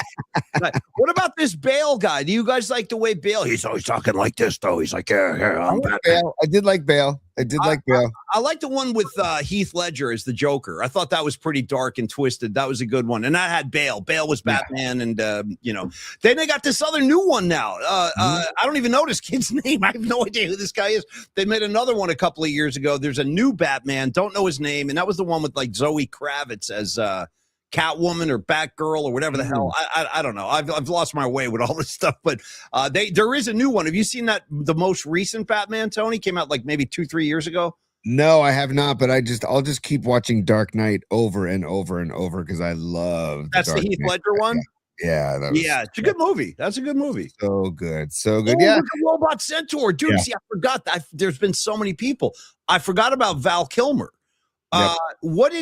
What about this Bale guy? Do you guys like the way Bale? He's always talking like this, though. He's like, I'm Bale. I did like Bale. I like the one with Heath Ledger as the Joker. I thought that was pretty dark and twisted. That was a good one. And that had Bale. Bale was Batman. And, then they got this other new one now. I don't even know this kid's name. I have no idea who this guy is. They made another one a couple of years ago. There's a new Batman. Don't know his name. And that was the one with like Zoe Kravitz as Catwoman or Batgirl or whatever the hell. I don't know. I've lost my way with all this stuff, but there is a new one. Have you seen that? The most recent Batman, Tony, came out like maybe 2-3 years ago. No, I have not, but I'll just keep watching Dark Knight over and over and over because I love the Heath Ledger one. Yeah, it's a good movie. That's a good movie. So good. Oh, yeah, Robot Centaur, dude. See, I forgot that. There's been so many people. I forgot about Val Kilmer. What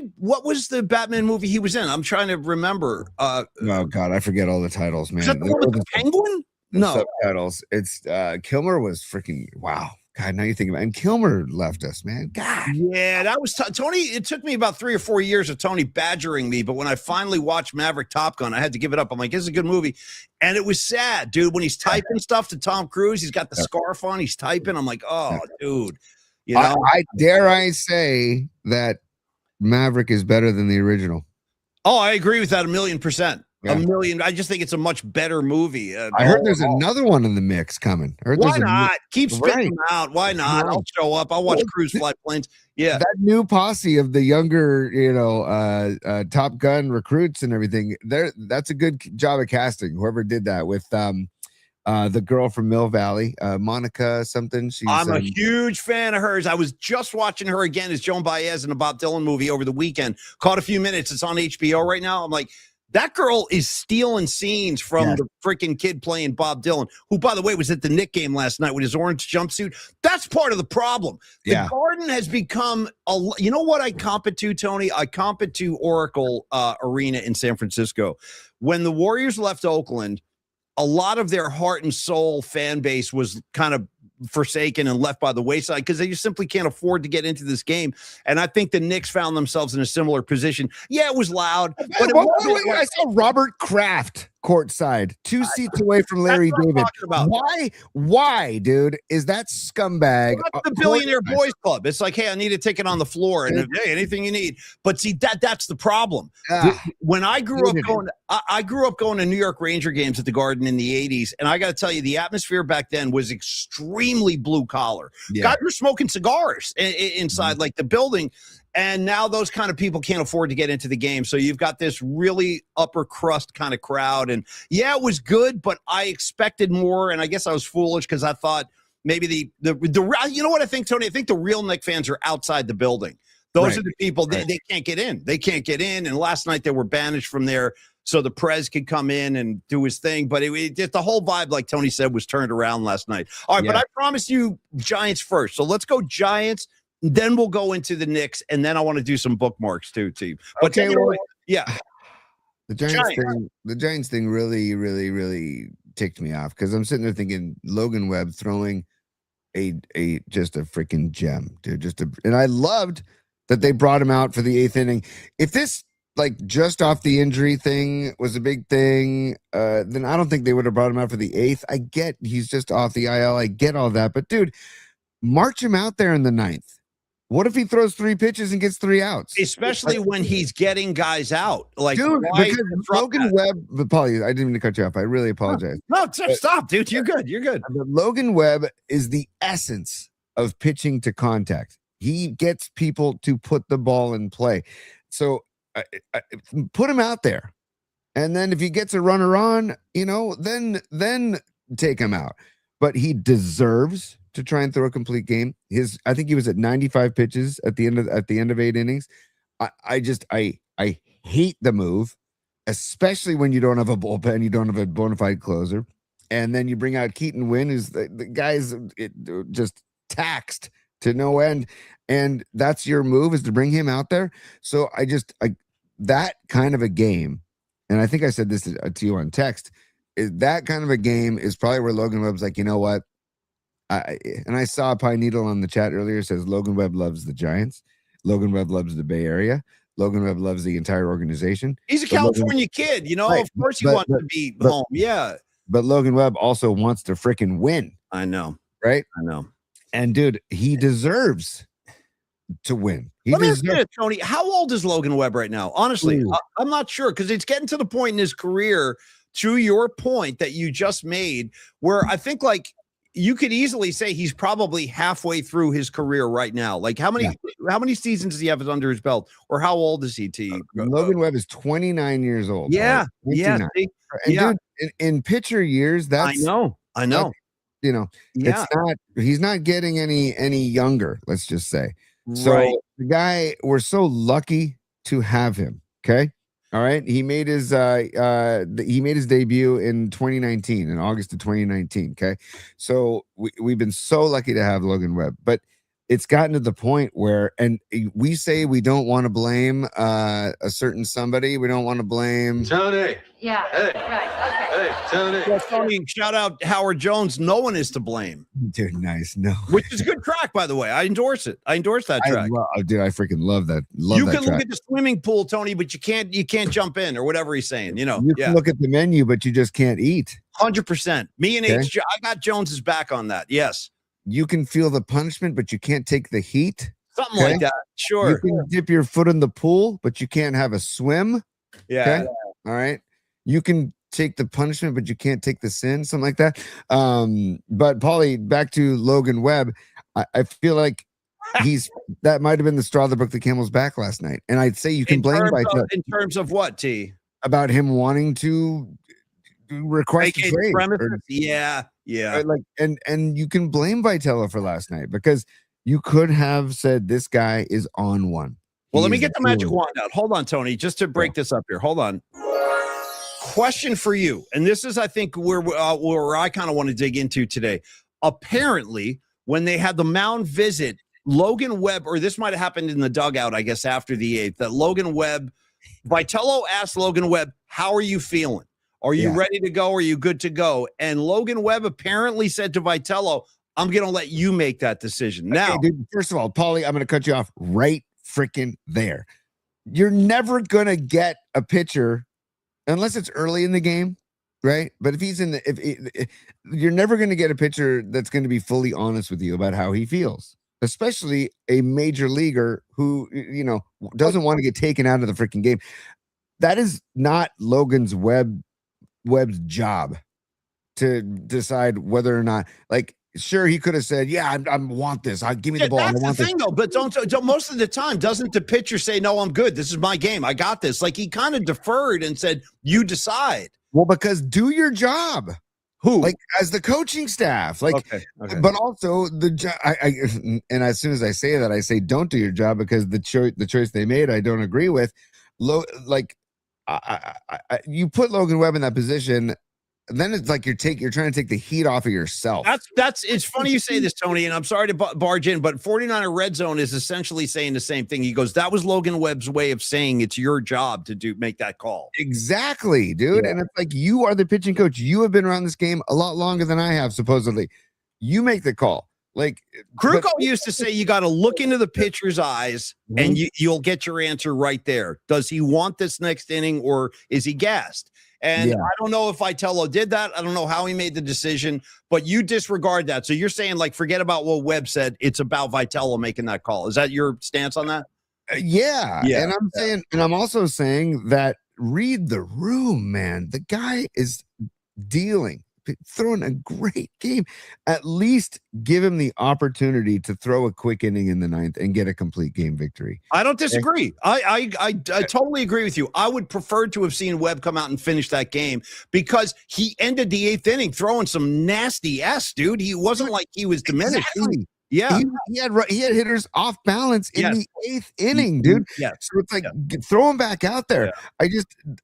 was the Batman movie he was in? I'm trying to remember. Oh God, I forget all the titles, man. Is that the one with the Penguin? No subtitles. It's Kilmer was freaking wow. God, now you think about it. And Kilmer left us, man. God. Yeah, that was Tony. It took me about 3 or 4 years of Tony badgering me, but when I finally watched Maverick Top Gun, I had to give it up. I'm like, it's a good movie. And it was sad, dude. When he's typing stuff to Tom Cruise, he's got the scarf on, he's typing. I'm like, oh, dude. I dare say that Maverick is better than the original. Oh, I agree with that 1,000,000%. Yeah. 1,000,000. I just think it's a much better movie. I heard there's another one in the mix coming. Why not? Keep spitting them out. Why not? I'll show up. I'll watch Cruise Flight Planes. Yeah. That new posse of the younger, Top Gun recruits and everything. That's a good job of casting. Whoever did that with the girl from Mill Valley, Monica something. I'm a huge fan of hers. I was just watching her again as Joan Baez in a Bob Dylan movie over the weekend. Caught a few minutes. It's on HBO right now. I'm like, that girl is stealing scenes from the freaking kid playing Bob Dylan, who, by the way, was at the Knicks game last night with his orange jumpsuit. That's part of the problem. The Garden has become you know what I comp it to, Tony? I comp it to Oracle Arena in San Francisco. When the Warriors left Oakland, a lot of their heart and soul fan base was kind of forsaken and left by the wayside because they just simply can't afford to get into this game. And I think the Knicks found themselves in a similar position. Yeah, it was loud. But I saw Robert Kraft courtside, 2 seats away from Larry David. Why, dude? Is that scumbag? That's the Billionaire Boys Club. It's like, hey, I need a ticket on the floor, and hey, anything you need. But see, that's the problem. When I grew up going to New York Ranger games at the Garden in the 80s, and I got to tell you, the atmosphere back then was extremely blue collar. Guys were smoking cigars inside like the building. And now those kind of people can't afford to get into the game. So you've got this really upper crust kind of crowd. And yeah, it was good, but I expected more. And I guess I was foolish because I thought maybe the you know what I think, Tony? I think the real Knicks fans are outside the building. Those are the people, they can't get in. They can't get in. And last night they were banished from there so the Prez could come in and do his thing. But it the whole vibe, like Tony said, was turned around last night. All right, but I promised you Giants first. So let's go Giants. Then we'll go into the Knicks, and then I want to do some bookmarks too, T. But okay, yeah. The Giants thing really, really, really ticked me off because I'm sitting there thinking Logan Webb throwing just a freaking gem, dude. And I loved that they brought him out for the 8th inning. If this like just off the injury thing was a big thing, then I don't think they would have brought him out for the 8th. I get he's just off the IL. I get all that, but dude, march him out there in the 9th. What if he throws 3 pitches and gets 3 outs? Especially when he's getting guys out. Like, dude, because Logan Webb, Paulie, I didn't mean to cut you off. I really apologize. No, stop, dude. You're good. You're good. But Logan Webb is the essence of pitching to contact. He gets people to put the ball in play. So put him out there. And then if he gets a runner on, then take him out, but he deserves to try and throw a complete game. I think he was at 95 pitches at the end of 8 innings. I hate the move, especially when you don't have a bullpen, you don't have a bona fide closer, and then you bring out Keaton Winn, who's the guy's just taxed to no end, and that's your move, is to bring him out there. So that kind of a game, and I think I said this to you on text, is that kind of a game is probably where Logan Webb's like, you know what? And I saw Pine Needle on the chat earlier says Logan Webb loves the Giants. Logan Webb loves the Bay Area. Logan Webb loves the entire organization. He's a California kid, you know. Right, of course, he wants to be home. Yeah, but Logan Webb also wants to freaking win. I know, right? I know. And dude, he deserves to win. Let me ask you, Tony, how old is Logan Webb right now? Honestly, Ooh. I'm not sure, because it's getting to the point in his career, to your point that you just made, where I think like you could easily say he's probably halfway through his career right now. Like how many seasons does he have under his belt, or how old is he? To you? Logan Webb is 29 years old. Yeah, right? yeah. And dude, in pitcher years, that's I know. You know, Yeah. He's not getting any younger, let's just say. So Right. the guy, we're so lucky to have him. Okay. All right. He made his debut in 2019, in August of 2019. Okay. So we've been so lucky to have Logan Webb, but it's gotten to the point where, and we say we don't want to blame a certain somebody. We don't want to blame Tony. Yeah. Hey. Right. Okay. Hey, Tony. Well, Tony, shout out Howard Jones. No one is to blame. dude. Nice. No, Which is a good track, by the way. I endorse it. I endorse that track. Dude, I freaking love that. You that can track. look at the swimming pool, Tony, but you can't jump in, or whatever he's saying. You know, You can look at the menu, but you just can't eat. 100%. Me and Okay. I got Jones's back on that. Yes, You can feel the punishment, but you can't take the heat. something like that. You Sure. can dip your foot in the pool, but you can't have a swim. Yeah. Okay. All right. You can take the punishment, but you can't take the sin, something like that. But Paulie, back to Logan Webb. I feel like that might have been the straw that broke the camel's back last night. And I'd say you can blame In terms of what, T? about him wanting to request a Vacate trade. premises? Yeah. Right, like, and you can blame Vitello for last night, because you could have said this guy is on one. Well, He let me is get the magic doing it. wand out. Hold on, Tony, just to break this up here. Hold on. Question for you, and this is, I think, where I kind of want to dig into today. Apparently, when they had the mound visit, Logan Webb, or this might have happened in the dugout, I guess, after the 8th, that Logan Webb, Vitello asked Logan Webb, how are you feeling? Are you ready to go? Are you good to go? And Logan Webb apparently said to Vitello, I'm going to let you make that decision. Now, okay, dude, first of all, Paulie, I'm going to cut you off right freaking there. You're never going to get a pitcher unless it's early in the game, right? But if he's you're never going to get a pitcher that's going to be fully honest with you about how he feels, especially a major leaguer who, doesn't want to get taken out of the freaking game. That is not Webb's job to decide whether or not, like, sure, he could have said, yeah, I want this. Give me the ball. That's the thing, though. But don't most of the time, doesn't the pitcher say, no, I'm good. This is my game. I got this. Like, he kind of deferred and said, you decide. Well, because do your job. Who? Like, as the coaching staff. Like, Okay. but also and as soon as I say that, I say, don't do your job, because the choice they made, I don't agree with. You put Logan Webb in that position, then it's like you're trying to take the heat off of yourself. It's funny you say this, Tony, and I'm sorry to barge in, but 49er Red Zone is essentially saying the same thing. He goes, that was Logan Webb's way of saying it's your job to make that call. Exactly, dude. Yeah. And it's like, you are the pitching coach. You have been around this game a lot longer than I have, supposedly. You make the call. Like, Kruko used to say, you got to look into the pitcher's eyes and you'll get your answer right there. Does he want this next inning, or is he gassed? And I don't know if Vitello did that. I don't know how he made the decision, but you disregard that. So you're saying, like, forget about what Webb said. It's about Vitello making that call. Is that your stance on that? Yeah. And I'm saying, and I'm also saying that read the room, man. The guy is dealing throwing a great game. At least give him the opportunity to throw a quick inning in the ninth and get a complete game victory. I don't disagree. I totally agree with you. I would prefer to have seen Webb come out and finish that game because he ended the eighth inning throwing some nasty S, dude. He wasn't like he was diminished. Exactly. Yeah, he had hitters off balance in the eighth inning, dude. Yeah, so it's like throw him back out there. Yeah.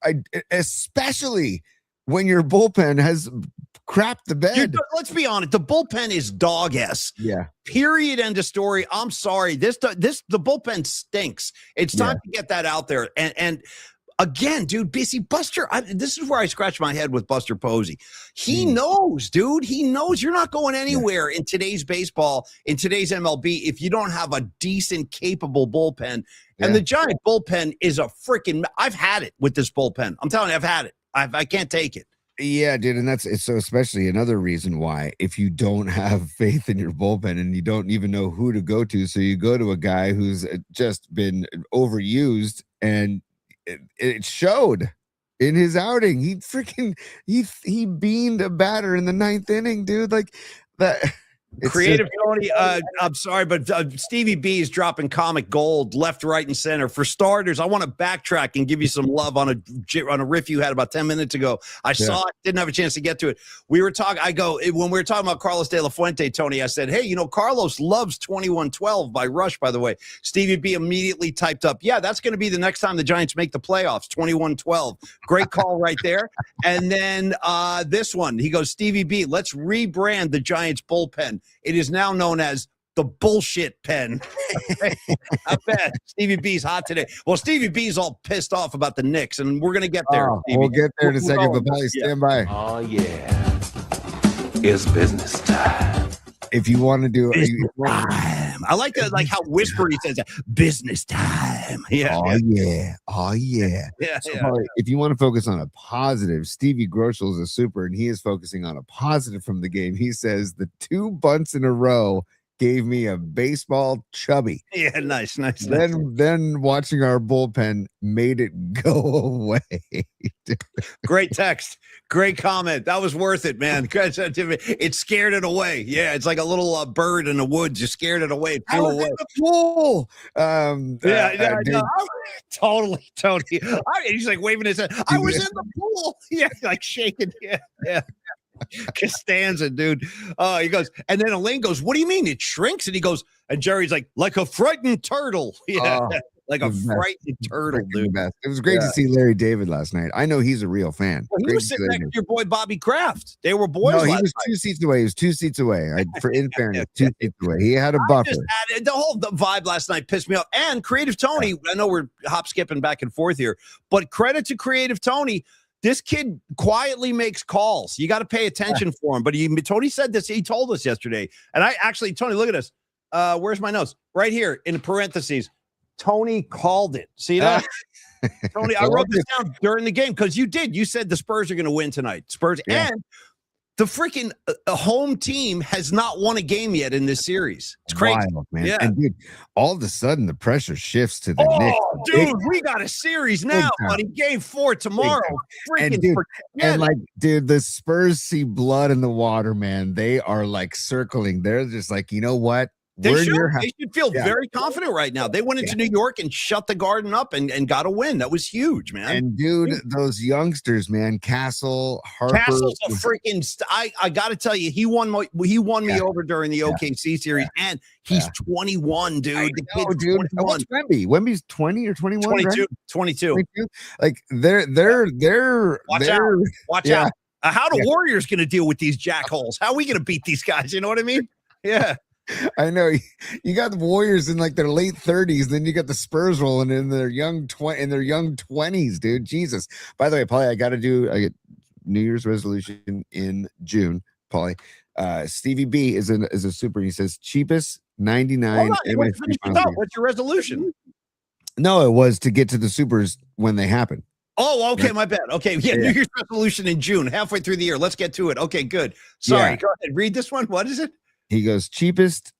I especially when your bullpen has crapped the bed. Let's be honest, the bullpen is dog S. Yeah. Period. End of story. I'm sorry. The bullpen stinks. It's time to get that out there. And again, dude, BC Buster, this is where I scratch my head with Buster Posey. He knows, dude. He knows you're not going anywhere in today's baseball, in today's MLB, if you don't have a decent, capable bullpen. And the Giant bullpen is a freaking – I've had it with this bullpen. I'm telling you, I've had it. I can't take it. Yeah, dude, and it's so especially another reason why if you don't have faith in your bullpen and you don't even know who to go to, so you go to a guy who's just been overused and – it showed in his outing. He beamed a batter in the ninth inning, dude. Like that. Creative Tony, I'm sorry, but Stevie B is dropping comic gold left, right, and center. For starters, I want to backtrack and give you some love on a riff you had about 10 minutes ago. I saw it, didn't have a chance to get to it. We were talking. When we were talking about Carlos De La Fuente, Tony, I said, hey, Carlos loves 21-12 by Rush, by the way. Stevie B immediately typed up, yeah, that's going to be the next time the Giants make the playoffs, 21-12. Great call right there. And then this one, he goes, Stevie B, let's rebrand the Giants bullpen. It is now known as the bullshit pen. I bet Stevie B's hot today. Well, Stevie B's all pissed off about the Knicks, and we're going to get there. We'll get there in a second, but Paulie, stand by. Oh, yeah. It's business time. If you want to do time. I like that, like how whispery says that. Business time. Yeah. Oh, yeah. So Paulie, if you want to focus on a positive, Stevie Groschel is a super, and he is focusing on a positive from the game. He says the 2 bunts in a row gave me a baseball chubby. Yeah, nice. Then watching our bullpen made it go away. Great text. Great comment. That was worth it, man. It scared it away. Yeah, it's like a little bird in the woods. You scared it away. It flew away. The pool. Totally. Tony. He's like waving his head. I was in the pool. Yeah, like shaking. Yeah. Costanza, dude. He goes, and then Elaine goes, what do you mean it shrinks? And he goes, and Jerry's like a frightened turtle. Yeah, like a frightened turtle, dude. It was great to see Larry David last night. I know he's a real fan. Well, he was sitting next to your boy Bobby Kraft. They were boys. No, he was 2 seats away. He was 2 seats away. In fairness, 2 seats away. He had a buffer. The whole vibe last night pissed me off. And Creative Tony, I know we're hop skipping back and forth here, but credit to Creative Tony. This kid quietly makes calls. You got to pay attention for him. But Tony said this. He told us yesterday. And Tony, look at this. Where's my notes? Right here in parentheses. Tony called it. See that? Tony, I wrote this down during the game because you did. You said the Spurs are going to win tonight. Spurs. Yeah. And the freaking home team has not won a game yet in this series. It's crazy. Wild, man. Yeah. And dude, all of a sudden the pressure shifts to the Knicks. Dude, we got a series now, buddy. Game 4 tomorrow. And dude, the Spurs see blood in the water, man. They are like circling. They're just like, you know what? They should feel very confident right now. They went into New York and shut the Garden up and got a win. That was huge, man. And dude, those youngsters, man, Harper. Castle's a freaking. I got to tell you, he won me over during the OKC series, and he's 21, dude. The kid's 21. What's Wemby? Wemby's 20 or 21? 22. Right? 22. Like they're Watch out. How the Warriors going to deal with these jackholes? How are we going to beat these guys? You know what I mean? Yeah. I know you got the Warriors in like their late 30s, then you got the Spurs rolling in their young 20s, dude. Jesus. By the way, Paulie, I get New Year's resolution in June. Paulie, Stevie B is a super. He says cheapest 99. What's your resolution? No, it was to get to the supers when they happen. Oh, okay, my bad. Okay, New Year's resolution in June, halfway through the year. Let's get to it. Okay, good. Sorry, go ahead. Read this one. What is it? He goes, cheapest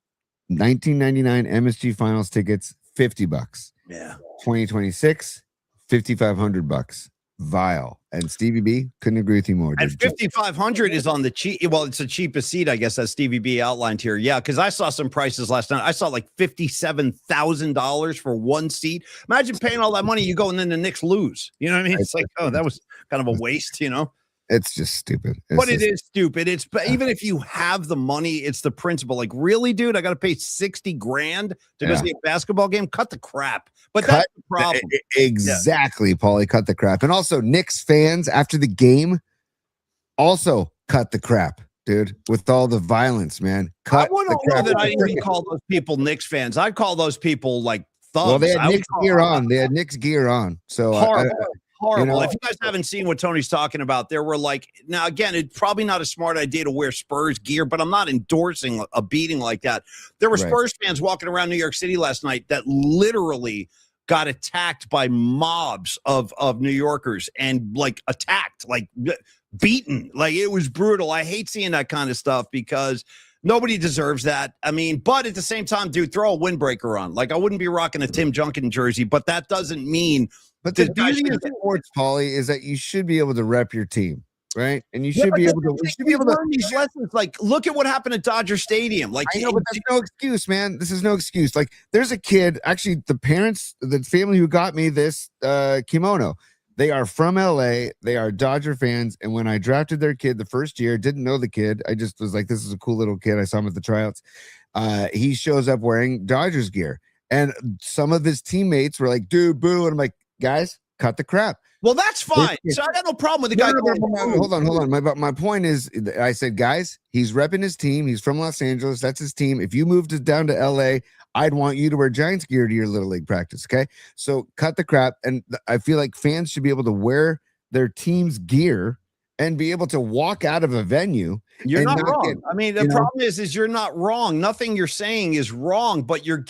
1999 MSG Finals tickets, $50. Yeah. 2026, $5,500. vile. And Stevie B, couldn't agree with you more. And dude. 5,500 is on the cheap. Well, it's the cheapest seat, I guess, as Stevie B outlined here. Yeah, because I saw some prices last night. I saw like $57,000 for one seat. Imagine paying all that money, you go and then the Knicks lose. You know what I mean? It's like, oh, that was kind of a waste, you know? It's just stupid. But it is stupid. It's even if you have the money, it's the principle. Like, really, dude, I got to pay 60 grand to go see a basketball game. Cut the crap. But that's the problem. Exactly, Paulie. Cut the crap. And also, Knicks fans after the game also cut the crap, dude. With all the violence, man. Cut I wouldn't the crap. know that I even call those people Knicks fans. I'd call those people like thugs. Well, they had Knicks gear on. They had Knicks gear on. So horrible. You know, if you guys haven't seen what Tony's talking about, there were like, now again, it's probably not a smart idea to wear Spurs gear, but I'm not endorsing a beating like that. There were Spurs fans walking around New York City last night that literally got attacked by mobs of New Yorkers and like attacked, like beaten. Like it was brutal. I hate seeing that kind of stuff because nobody deserves that. I mean, but at the same time, dude, throw a windbreaker on. Like I wouldn't be rocking a Tim Duncan jersey, but that doesn't mean. But the beauty of sports, Paulie, is that you should be able to rep your team, right? And you should be able to. You should be able to learn these lessons. Like, look at what happened at Dodger Stadium. Like, I know, but that's no excuse, man. This is no excuse. Like, there's a kid. Actually, the family who got me this kimono, they are from LA. They are Dodger fans. And when I drafted their kid the first year, didn't know the kid. I just was like, this is a cool little kid. I saw him at the tryouts. He shows up wearing Dodgers gear, and some of his teammates were like, "Dude, boo!" And I'm like, guys, cut the crap. Well, that's fine. So I got no problem with the guy. Hold on. My point is, I said, guys, he's repping his team. He's from Los Angeles. That's his team. If you moved down to LA, I'd want you to wear Giants gear to your little league practice. Okay, so cut the crap. And I feel like fans should be able to wear their team's gear and be able to walk out of a venue. You're not wrong. I mean, the problem is you're not wrong. Nothing you're saying is wrong, but you're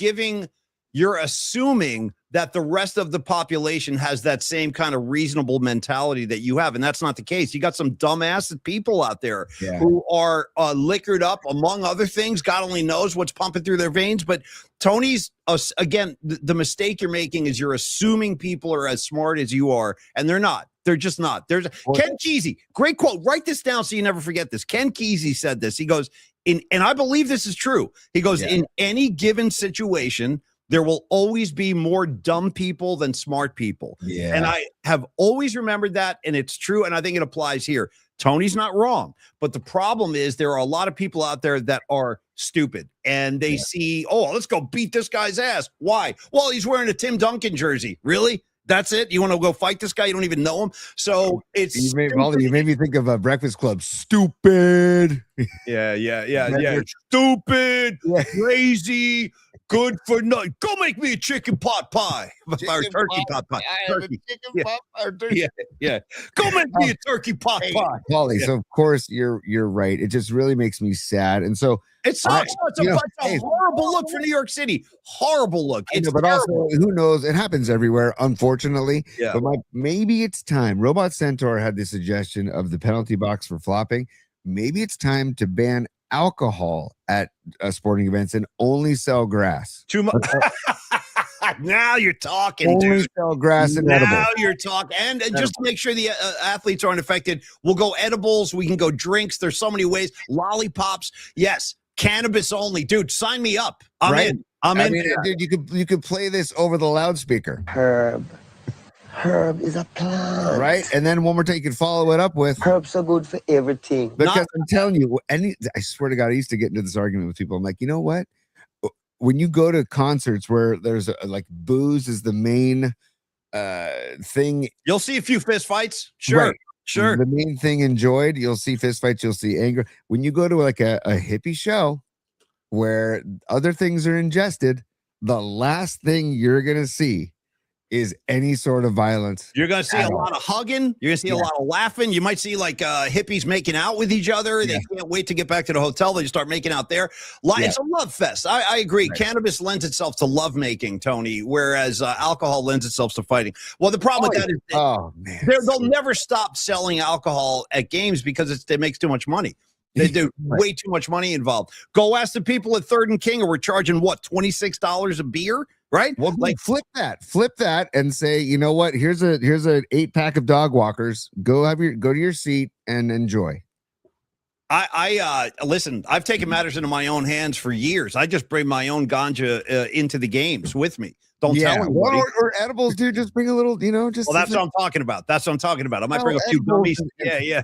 assuming that the rest of the population has that same kind of reasonable mentality that you have. And that's not the case. You got some dumbass people out there who are liquored up, among other things. God only knows what's pumping through their veins. But Tony's, again, the mistake you're making is you're assuming people are as smart as you are, and they're not. They're just not. There's Ken Kesey, great quote. Write this down so you never forget this. Ken Kesey said this. He goes, and I believe this is true. He goes, in any given situation, there will always be more dumb people than smart people. Yeah. And I have always remembered that, and it's true, and I think it applies here. Tony's not wrong, but the problem is there are a lot of people out there that are stupid, and they see, oh, let's go beat this guy's ass. Why? Well, he's wearing a Tim Duncan jersey. Really? That's it? You want to go fight this guy? You don't even know him. So it's you made me think of a Breakfast Club. Stupid. Yeah. Stupid, crazy, good for nothing. Go make me a chicken pot pie. Or turkey pot pie. Turkey. Yeah. Go make me a turkey pot pie. Paulie, so of course you're right. It just really makes me sad. And so it sucks. It's a horrible look for New York City. Horrible look. But also, who knows? It happens everywhere, unfortunately. Yeah. But maybe it's time. Robot Centaur had the suggestion of the penalty box for flopping. Maybe it's time to ban alcohol at sporting events and only sell grass. Too much. Now you're talking. Only sell grass and edibles. Now you're talking. And just to make sure the athletes aren't affected, we'll go edibles. We can go drinks. There's so many ways. Lollipops. Yes. Cannabis only. Dude, sign me up. I'm in. I mean, dude, you could play this over the loudspeaker. Herb is a plant. Right? And then one more time, you can follow it up with herbs are good for everything. Because I'm telling you, I swear to God, I used to get into this argument with people. I'm like, you know what? When you go to concerts where there's like booze is the main thing, you'll see a few fist fights. Sure. Right. Sure. The main thing enjoyed, you'll see fist fights, you'll see anger. When you go to like a hippie show where other things are ingested, the last thing you're going to see is any sort of violence. You're going to see a lot of hugging. You're going to see a lot of laughing. You might see like hippies making out with each other. They can't wait to get back to the hotel. They start making out there. It's a love fest. I agree. Right. Cannabis lends itself to love making, Tony, whereas alcohol lends itself to fighting. Well, the problem with that is they'll never stop selling alcohol at games because it makes too much money. They do way too much money involved. Go ask the people at Third and King, or we're charging what, $26 a beer? right? Well, like flip that and say, you know what? Here's an 8-pack of dog walkers. Go to your seat and enjoy. I listen, I've taken matters into my own hands for years. I just bring my own ganja into the games with me. Don't tell anybody. Or edibles, dude. Just bring a little, just. Well, that's what I'm talking about. That's what I'm talking about. I might bring a few gummies. Yeah.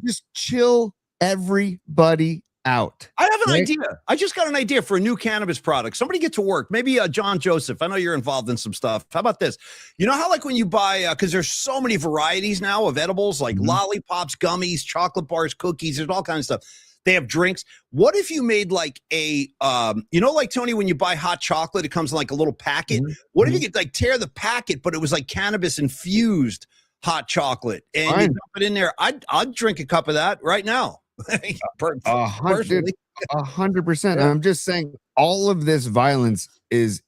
Just chill everybody out. I have an idea. I just got an idea for a new cannabis product. Somebody get to work. Maybe John Joseph. I know you're involved in some stuff. How about this? You know how like when you buy, because there's so many varieties now of edibles, like lollipops, gummies, chocolate bars, cookies. There's all kinds of stuff. They have drinks. What if you made like a, like Tony, when you buy hot chocolate, it comes in like a little packet. What if you could like tear the packet, but it was like cannabis infused hot chocolate and you dump it in there? I'd drink a cup of that right now. 100%. I'm just saying all of this violence is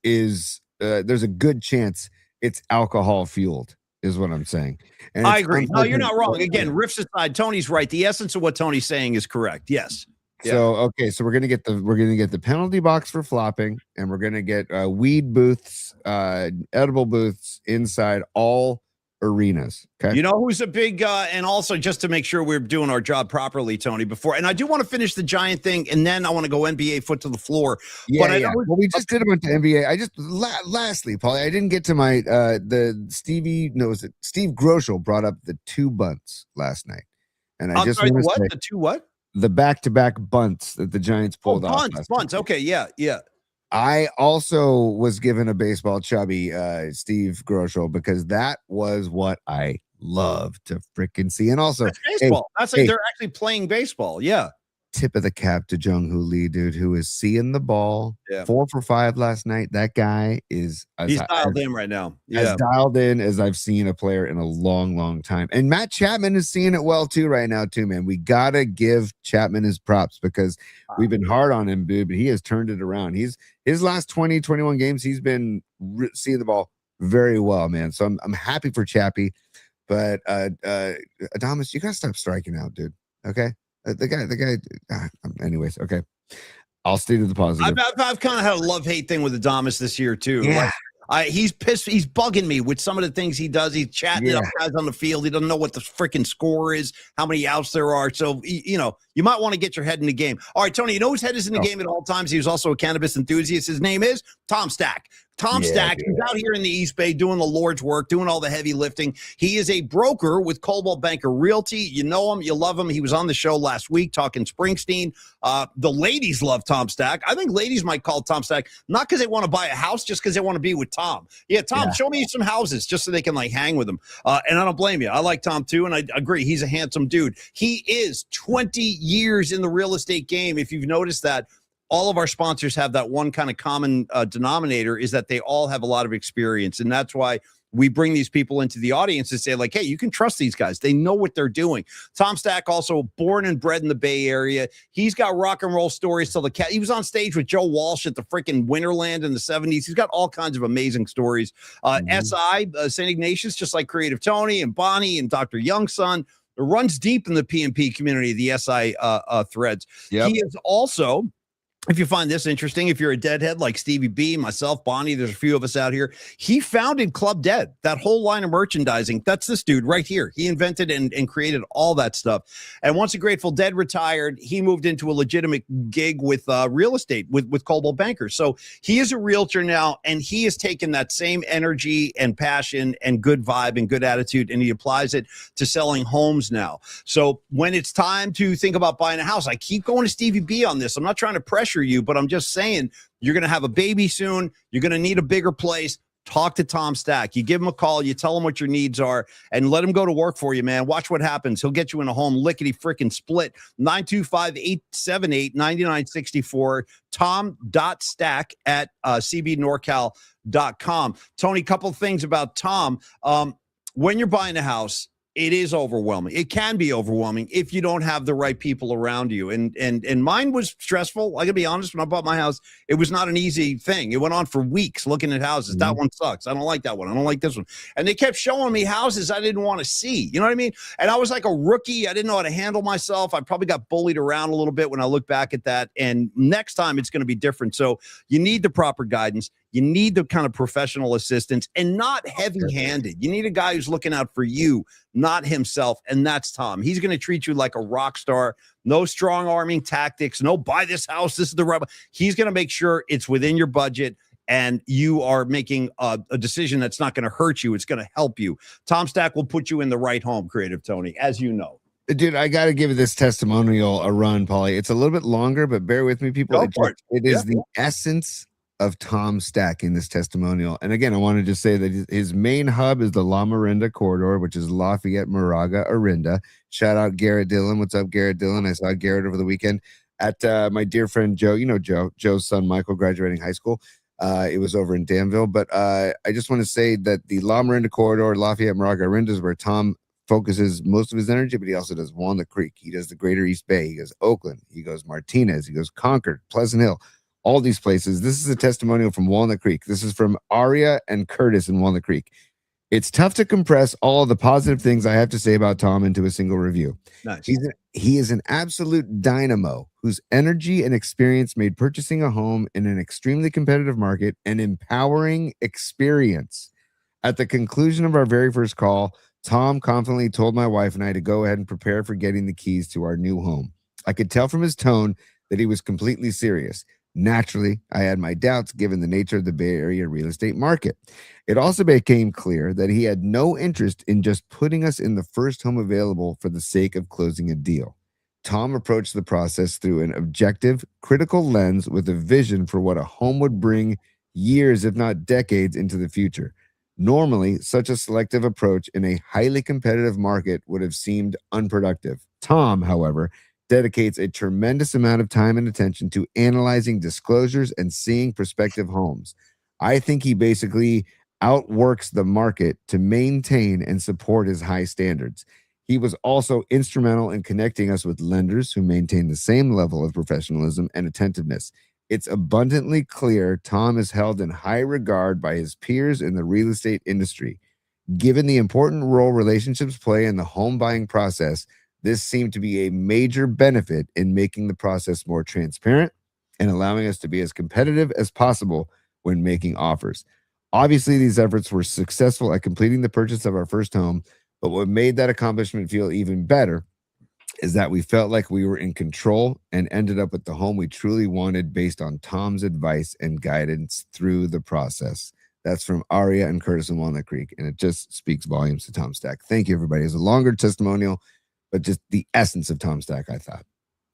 there's a good chance it's alcohol fueled is what I'm saying. And I agree. No, you're not wrong. Again, riffs aside, Tony's right. The essence of what Tony's saying is correct. Yes. So so we're gonna get the penalty box for flopping, and we're gonna get weed booths, edible booths inside all arenas. Okay. You know who's a big and also just to make sure we're doing our job properly, Tony, and I do want to finish the Giant thing, and then I want to go NBA foot to the floor. Well, we just did a bunch of NBA. I just lastly, Paulie, I didn't get to my Steve Groschel brought up the 2 bunts last night, and I'm sorry, the 2 what? The back-to-back bunts that the Giants pulled off. Bunts. Okay, yeah. I also was given a baseball chubby, Steve Groschel, because that was what I love to freaking see. And also, that's baseball. They're actually playing baseball. Yeah. Tip of the cap to Jung-Hoo Lee, dude, who is seeing the ball. 4 for 5 last night. That guy he's dialed in right now. As dialed in as I've seen a player in a long, long time. And Matt Chapman is seeing it well too right now too, man. We gotta give Chapman his props because we've been hard on him, dude, but he has turned it around. His last 20, 21 games, he's been seeing the ball very well, man. So I'm happy for Chappie, but Adamas, you gotta stop striking out, dude. Okay. The guy. Anyways, okay. I'll stay to the positive. I've kind of had a love-hate thing with Adamas this year too. Yeah. He's pissed. He's bugging me with some of the things he does. He's chatting it up guys on the field. He doesn't know what the freaking score is, how many outs there are. So you might want to get your head in the game. All right, Tony. You know whose head is in the game at all times? He was also a cannabis enthusiast. His name is Tom Stack. Tom Stack is out here in the East Bay doing the Lord's work, doing all the heavy lifting. He is a broker with Coldwell Banker Realty. You know him, you love him. He was on the show last week talking Springsteen. The ladies love Tom Stack. I think ladies might call Tom Stack not because they want to buy a house, just because they want to be with Tom. Yeah, Tom, show me some houses just so they can like hang with him. And I don't blame you. I like Tom too, and I agree. He's a handsome dude. He is 20 years in the real estate game. If you've noticed that. All of our sponsors have that one kind of common denominator is that they all have a lot of experience. And that's why we bring these people into the audience and say like, hey, you can trust these guys. They know what they're doing. Tom Stack, also born and bred in the Bay Area. He's got rock and roll stories. He was on stage with Joe Walsh at the freaking Winterland in the 70s. He's got all kinds of amazing stories. SI, St. Ignatius, just like Creative Tony and Bonnie and Dr. Young's son, runs deep in the PNP community, the SI threads. Yep. He is also... If you find this interesting, if you're a deadhead like Stevie B, myself, Bonnie, there's a few of us out here. He founded Club Dead, that whole line of merchandising. That's this dude right here. He invented and created all that stuff. And once the Grateful Dead retired, he moved into a legitimate gig with real estate with Coldwell Banker. So he is a realtor now, and he has taken that same energy and passion and good vibe and good attitude, and he applies it to selling homes now. So when it's time to think about buying a house, I keep going to Stevie B on this. I'm not trying to pressure you, but I'm just saying you're going to have a baby soon. You're going to need a bigger place. Talk to Tom Stack. You give him a call. You tell him what your needs are and let him go to work for you, man. Watch what happens. He'll get you in a home lickety freaking split. 925-878-9964. Tom.stack at cbnorcal.com. Tony, couple things about Tom. When you're buying a house, it is overwhelming. It can be overwhelming if you don't have the right people around you. And mine was stressful. I gotta be honest, when I bought my house, it was not an easy thing. It went on for weeks looking at houses. That one sucks. I don't like that one. I don't like this one. And they kept showing me houses I didn't want to see. You know what I mean? And I was like a rookie. I didn't know how to handle myself. I probably got bullied around a little bit when I look back at that. And next time it's going to be different. So you need the proper guidance. You need the kind of professional assistance and not heavy-handed. You need a guy who's looking out for you, not himself, and that's Tom. He's going to treat you like a rock star. No strong-arming tactics. No, buy this house. This is the right. He's going to make sure it's within your budget and you are making a decision that's not going to hurt you. It's going to help you. Tom Stack will put you in the right home, Creative Tony, as you know. Dude, I got to give this testimonial a run, Paulie. It's a little bit longer, but bear with me, people. It is the essence of Tom Stack in this testimonial. And again, I want to just say that his main hub is the La Miranda corridor, which is Lafayette, Moraga, Orinda. Shout out Garrett Dillon. What's up, Garrett Dillon? I saw Garrett over the weekend at my dear friend Joe. You know Joe's son Michael graduating high school. It was over in Danville. But I just want to say that the La Miranda corridor, Lafayette, Moraga, Orinda is where Tom focuses most of his energy, but he also does Walnut Creek. He does the Greater East Bay. He goes Oakland. He goes Martinez. He goes Concord, Pleasant Hill, all these places. This is a testimonial from Walnut Creek. This is from Aria and Curtis in Walnut Creek. It's tough to compress all the positive things I have to say about Tom into a single review. Nice. He is an absolute dynamo whose energy and experience made purchasing a home in an extremely competitive market an empowering experience. At the conclusion of our very first call, Tom confidently told my wife and I to go ahead and prepare for getting the keys to our new home. I could tell from his tone that he was completely serious. Naturally, I had my doubts given the nature of the Bay Area real estate market. It also became clear that he had no interest in just putting us in the first home available for the sake of closing a deal. Tom approached the process through an objective, critical lens with a vision for what a home would bring years, if not decades, into the future. Normally, such a selective approach in a highly competitive market would have seemed unproductive. Tom, however, dedicates a tremendous amount of time and attention to analyzing disclosures and seeing prospective homes. I think he basically outworks the market to maintain and support his high standards. He was also instrumental in connecting us with lenders who maintain the same level of professionalism and attentiveness. It's abundantly clear Tom is held in high regard by his peers in the real estate industry. Given the important role relationships play in the home buying process, this seemed to be a major benefit in making the process more transparent and allowing us to be as competitive as possible when making offers. Obviously, these efforts were successful at completing the purchase of our first home, but what made that accomplishment feel even better is that we felt like we were in control and ended up with the home we truly wanted based on Tom's advice and guidance through the process. That's from Aria and Curtis in Walnut Creek, and it just speaks volumes to Tom Stack. Thank you, everybody. It's a longer testimonial, but just the essence of Tom Stack, I thought.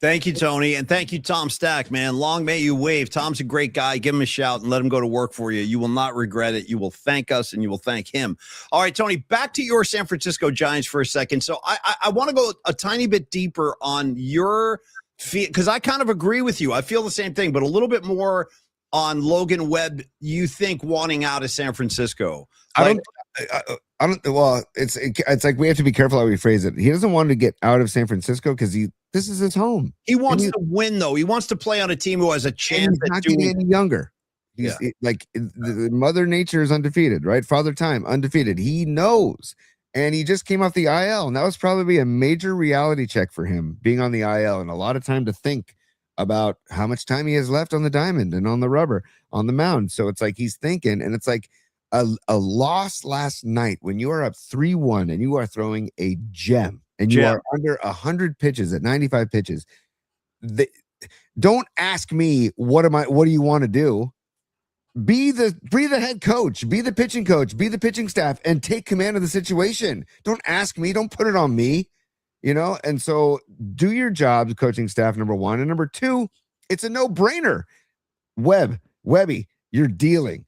Thank you, Tony. And thank you, Tom Stack, man. Long may you wave. Tom's a great guy. Give him a shout and let him go to work for you. You will not regret it. You will thank us and you will thank him. All right, Tony, back to your San Francisco Giants for a second. So I want to go a tiny bit deeper on your feel, because I kind of agree with you. I feel the same thing, but a little bit more on Logan Webb, you think wanting out of San Francisco. I don't. Well, it's like we have to be careful how we phrase it. He doesn't want to get out of San Francisco because this is his home. He wants to win, though. He wants to play on a team who has a chance. He's not getting any younger. The Mother Nature is undefeated, right? Father Time undefeated. He knows, and he just came off the IL, and that was probably a major reality check for him, being on the IL, and a lot of time to think about how much time he has left on the diamond and on the rubber on the mound. So it's like he's thinking, and it's like a loss last night when you are up 3-1 and you are throwing a gem and you are under 100 pitches at 95 pitches. Don't ask me what do you want to do? Be the head coach, be the pitching coach, be the pitching staff, and take command of the situation. Don't ask me. Don't put it on me. And so do your job, coaching staff, number one. And number two, it's a no-brainer. Webby, you're dealing.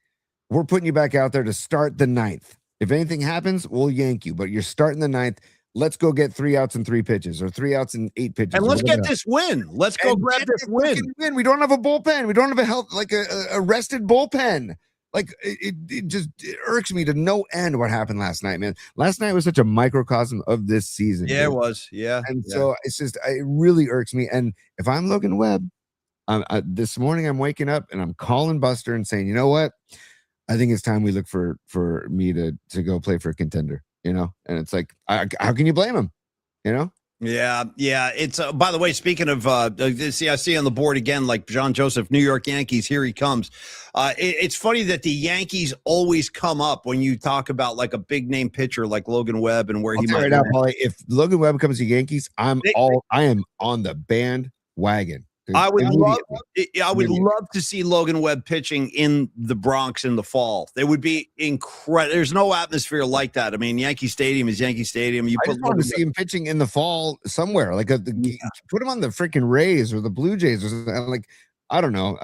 We're putting you back out there to start the ninth. If anything happens, we'll yank you, but you're starting the ninth. Let's go get 3 outs and 3 pitches, or 3 outs and 8 pitches. And let's get this win. Let's go grab this win. We don't have a bullpen. We don't have a rested bullpen. Like it just irks me to no end what happened last night, man. Last night was such a microcosm of this season. Yeah, it was. Yeah. And so it's just, it really irks me. And if I'm Logan Webb, this morning I'm waking up and I'm calling Buster and saying, you know what? I think it's time we look for me to go play for a contender, And it's like, how can you blame him? Yeah. It's by the way, speaking of see, I see on the board again, like John Joseph, New York Yankees. Here he comes. It's funny that the Yankees always come up when you talk about like a big name pitcher like Logan Webb and where I'll he tell you might. right now, Paulie, if Logan Webb comes to Yankees, I am on the bandwagon. Dude, I would Immediately. love to see Logan Webb pitching in the Bronx in the fall. It would be incredible. There's no atmosphere like that. I mean, Yankee Stadium is Yankee Stadium. I just want to see him pitching in the fall somewhere, like put him on the freaking Rays or the Blue Jays or something. Like, I don't know,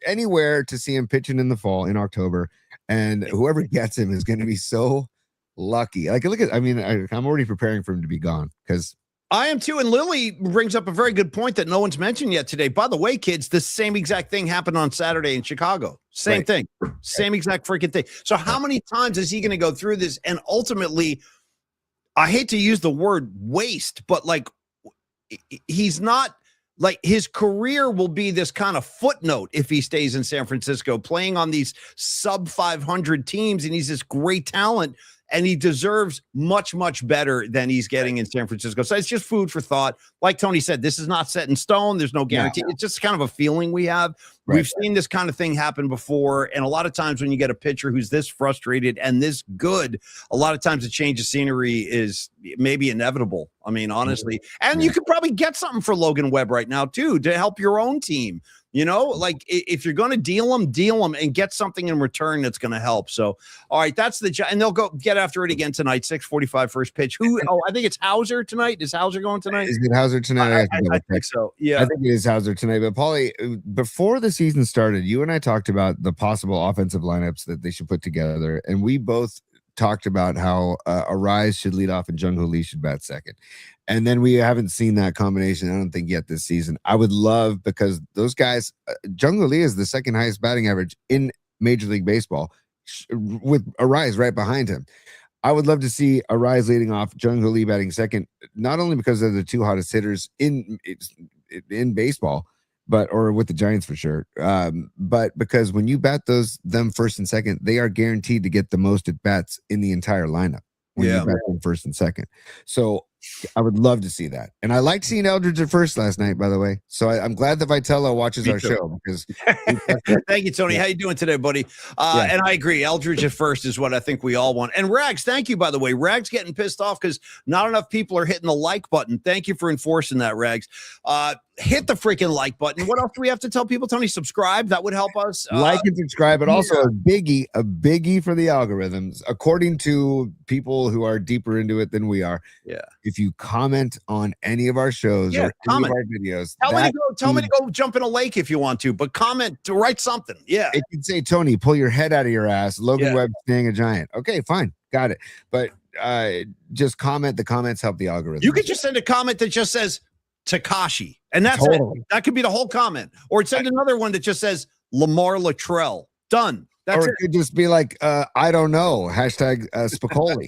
anywhere to see him pitching in the fall in October, and whoever gets him is going to be so lucky. Like, I'm already preparing for him to be gone because. I am too. And Lily brings up a very good point that no one's mentioned yet today. By the way, kids, the same exact thing happened on Saturday in Chicago. Same thing. Same exact freaking thing. So how many times is he going to go through this? And ultimately, I hate to use the word waste, but like he's not like his career will be this kind of footnote if he stays in San Francisco playing on these sub 500 teams. And he's this great talent. And he deserves much, much better than he's getting in San Francisco. So it's just food for thought. Like Tony said, this is not set in stone. There's no guarantee. Yeah. It's just kind of a feeling we have. Right. We've seen this kind of thing happen before. And a lot of times when you get a pitcher who's this frustrated and this good, a lot of times a change of scenery is maybe inevitable. I mean, honestly. And you could probably get something for Logan Webb right now, too, to help your own team. You know, like if you're going to deal them and get something in return that's going to help. So, all right, that's and they'll go get after it again tonight. 6:45 first pitch. I think it's Hauser tonight. Is Hauser going tonight? Is it Hauser tonight? I think so. Yeah, I think it is Hauser tonight. But Paulie, before the season started, you and I talked about the possible offensive lineups that they should put together, and we both talked about how Arise should lead off and Jung-Hoo Lee should bat second. And then we haven't seen that combination, I don't think, yet this season. I would love, because those guys, Jung-Hoo Lee is the second highest batting average in Major League Baseball with Arise right behind him. I would love to see Arise leading off, Jung-Hoo Lee batting second, not only because they're the two hottest hitters in baseball, or with the Giants for sure. But because when you bat them first and second, they are guaranteed to get the most at bats in the entire lineup. When you bat them first and second. So I would love to see that. And I liked seeing Eldridge at first last night, by the way. So I'm glad that Vitello watches our show because thank you, Tony. How you doing today, buddy? And I agree. Eldridge at first is what I think we all want. And Rags, thank you, by the way. Rags getting pissed off because not enough people are hitting the like button. Thank you for enforcing that, Rags. Hit the freaking like button. What else do we have to tell people, Tony? Subscribe. That would help us. Like and subscribe, but also a biggie for the algorithms, according to people who are deeper into it than we are. Yeah. If you comment on any of our shows or any of our videos, tell me to go jump in a lake if you want to, but comment to write something. Yeah. It can say, Tony, pull your head out of your ass. Logan Webb staying a Giant. Okay, fine. Got it. But just comment. The comments help the algorithm. You could just send a comment that just says Takashi, and that's it. That could be the whole comment. Or send another one that just says Lamar Latrell. Done. That's it could just be like, I don't know. Hashtag Spicoli.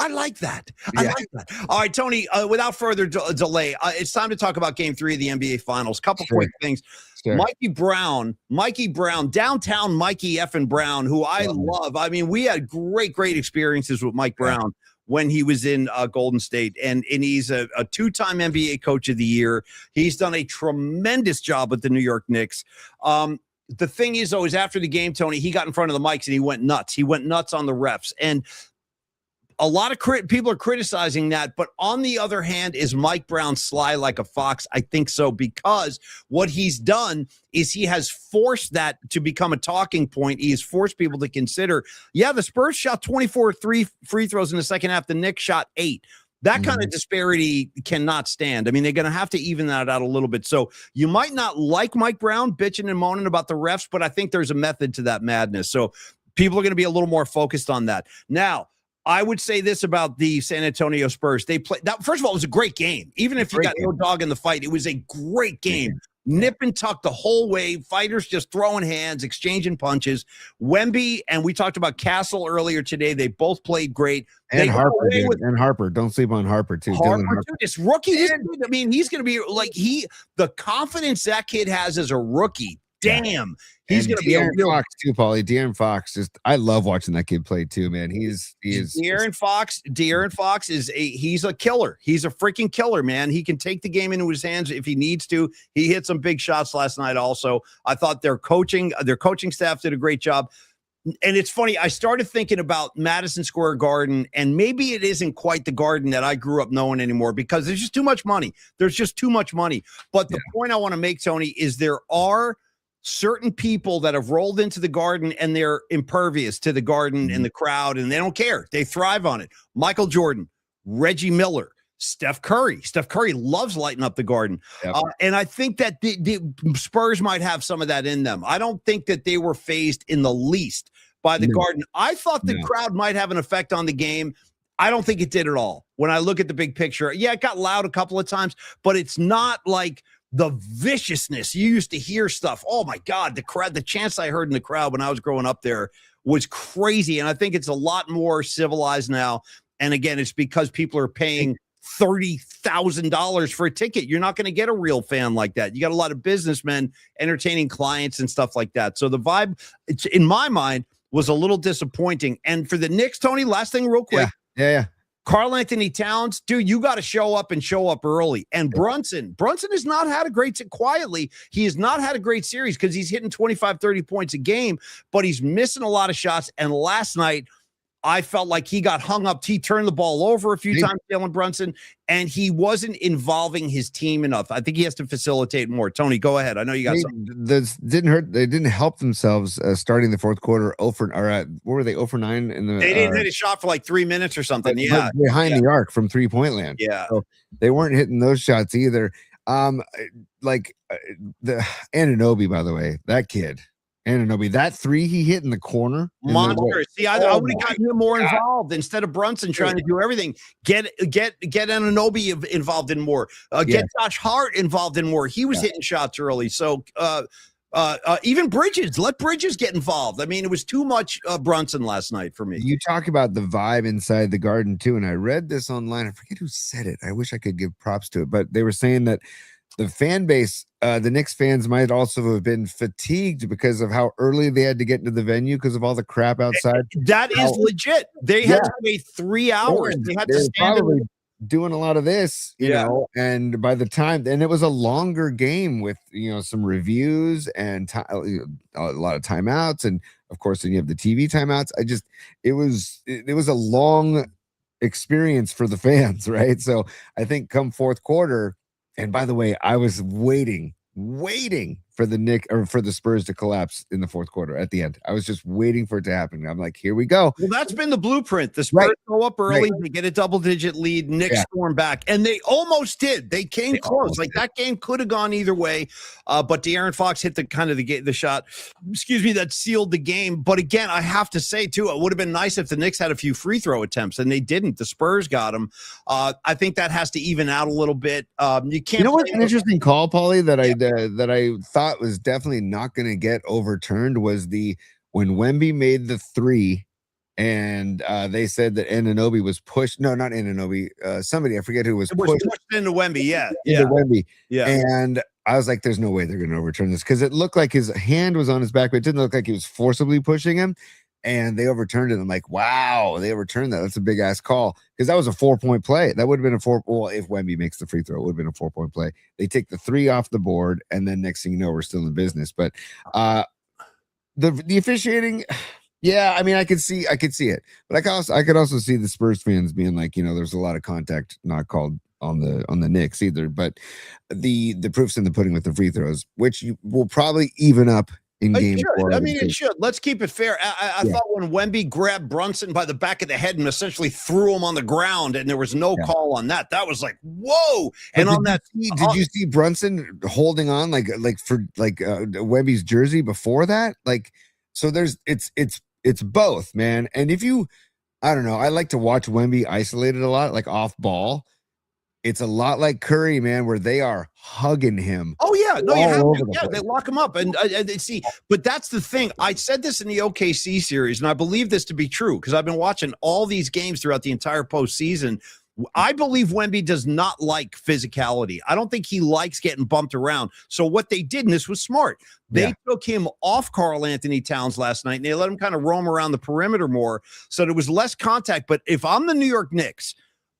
I like that. I like that. All right, Tony, without further delay, it's time to talk about Game 3 of the NBA Finals. Couple quick things. Sure. Mikey Brown, downtown Mikey effing Brown, who I love. I mean, we had great experiences with Mike Brown when he was in Golden State, and he's a two-time NBA Coach of the Year. He's done a tremendous job with the New York Knicks. The thing is, always after the game, Tony, he got in front of the mics and he went nuts. He went nuts on the refs. And a lot of people are criticizing that. But on the other hand, is Mike Brown sly like a fox? I think so, because what he's done is he has forced that to become a talking point. He has forced people to consider, the Spurs shot 24 free throws in the second half. The Knicks shot 8. That kind of disparity cannot stand. I mean, they're going to have to even that out a little bit. So you might not like Mike Brown bitching and moaning about the refs, but I think there's a method to that madness. So people are going to be a little more focused on that. Now, I would say this about the San Antonio Spurs. They played that. First of all, it was a great game. Even if you got no dog in the fight, it was a great game. Nip and tuck the whole way. Fighters just throwing hands, exchanging punches. Wemby, and we talked about Castle earlier today. They both played great. And Harper, and Harper. Don't sleep on Harper, too. Harper. This rookie, I mean, he's going to be like the confidence that kid has as a rookie. damn, he's going to be a De'Aaron real. Fox too, Paulie. De'Aaron Fox, I love watching that kid play too, man. He is De'Aaron Fox he's a killer. He's a freaking killer, man. He can take the game into his hands if he needs to. He hit some big shots last night also. I thought their coaching staff did a great job. And it's funny, I started thinking about Madison Square Garden, and maybe it isn't quite the Garden that I grew up knowing anymore because there's just too much money. There's just too much money. But the point I want to make, Tony, is there are certain people that have rolled into the Garden and they're impervious to the Garden and the crowd, and they don't care. They thrive on it. Michael Jordan, Reggie Miller, Steph Curry. Steph Curry loves lighting up the Garden. Yep. And I think that the Spurs might have some of that in them. I don't think that they were fazed in the least by the Garden. I thought the crowd might have an effect on the game. I don't think it did at all. When I look at the big picture, yeah, it got loud a couple of times, but it's not like the viciousness. You used to hear stuff. Oh my God, the crowd, the chants I heard in the crowd when I was growing up there was crazy. And I think it's a lot more civilized now. And again, it's because people are paying $30,000 for a ticket. You're not going to get a real fan like that. You got a lot of businessmen entertaining clients and stuff like that. So the vibe, in my mind, was a little disappointing. And for the Knicks, Tony, last thing real quick. Yeah. Karl Anthony Towns, dude, you got to show up early. And Brunson has not had a great, quietly, he has not had a great series because he's hitting 25, 30 points a game, but he's missing a lot of shots. And last night, I felt like he got hung up. He turned the ball over a few times, Jalen Brunson, and he wasn't involving his team enough. I think he has to facilitate more. Tony, go ahead. I know you got something. This didn't hurt. They didn't help themselves starting the fourth quarter. What were they? 0 for 9 in the. They didn't hit a shot for like 3 minutes or something. Behind the arc from 3-point land. Yeah, so they weren't hitting those shots either. The Anunoby, by the way, that kid. Anunoby, that 3 he hit in the corner. Monster. See, I would have gotten him more involved instead of Brunson trying to do everything. Get Anunoby involved in more. Get Josh Hart involved in more. He was hitting shots early. So even Bridges, let Bridges get involved. I mean, it was too much Brunson last night for me. You talk about the vibe inside the Garden too, and I read this online. I forget who said it. I wish I could give props to it, but they were saying that the fan base, the Knicks fans might also have been fatigued because of how early they had to get into the venue because of all the crap outside. That is legit. They had to wait 3 hours. They had to stand probably doing a lot of this, you know, and by the time, and it was a longer game with, some reviews and a lot of timeouts. And of course, then you have the TV timeouts. It was a long experience for the fans, right? So I think come fourth quarter, and by the way, I was waiting for the Spurs to collapse in the fourth quarter at the end. I was just waiting for it to happen. I'm like, here we go. Well, that's been the blueprint. The Spurs go up early, they get a double-digit lead, Knicks storm back, and they almost did. They came close. Like that game could have gone either way, but De'Aaron Fox hit the shot, that sealed the game. But again, I have to say too, it would have been nice if the Knicks had a few free throw attempts, and they didn't. The Spurs got them. I think that has to even out a little bit. You can't. You know what's an interesting call, Paulie, that I thought was definitely not going to get overturned was when Wemby made the 3 and they said that Anunoby was pushed. No, not Anunoby. Somebody, I forget who was pushed into Wemby. Wemby. And I was like, there's no way they're going to overturn this because it looked like his hand was on his back, but it didn't look like he was forcibly pushing him. And they overturned it. I'm like, wow, they overturned that. That's a big ass call because that was a 4-point play. That would have been a 4. Well, if Wemby makes the free throw, it would have been a 4-point play. They take the 3 off the board, and then next thing you know, we're still in business. But the officiating, I mean, I could see it, but I could also see the Spurs fans being like, there's a lot of contact not called on the Knicks either. But the proof's in the pudding with the free throws, which you will probably even up. In game 4. I mean, it should. Let's keep it fair. I thought when Wemby grabbed Brunson by the back of the head and essentially threw him on the ground, and there was no call on that. That was like, whoa! And did you see Brunson holding on like Wemby's jersey before that? Like, so it's both, man. And I don't know. I like to watch Wemby isolated a lot, like off ball. It's a lot like Curry, man, where they are hugging him. Oh yeah, no, you have to. Yeah, they lock him up, and they see. But that's the thing. I said this in the OKC series, and I believe this to be true because I've been watching all these games throughout the entire postseason. I believe Wemby does not like physicality. I don't think he likes getting bumped around. So what they did, and this was smart, they took him off Karl Anthony Towns last night, and they let him kind of roam around the perimeter more, so there was less contact. But if I'm the New York Knicks,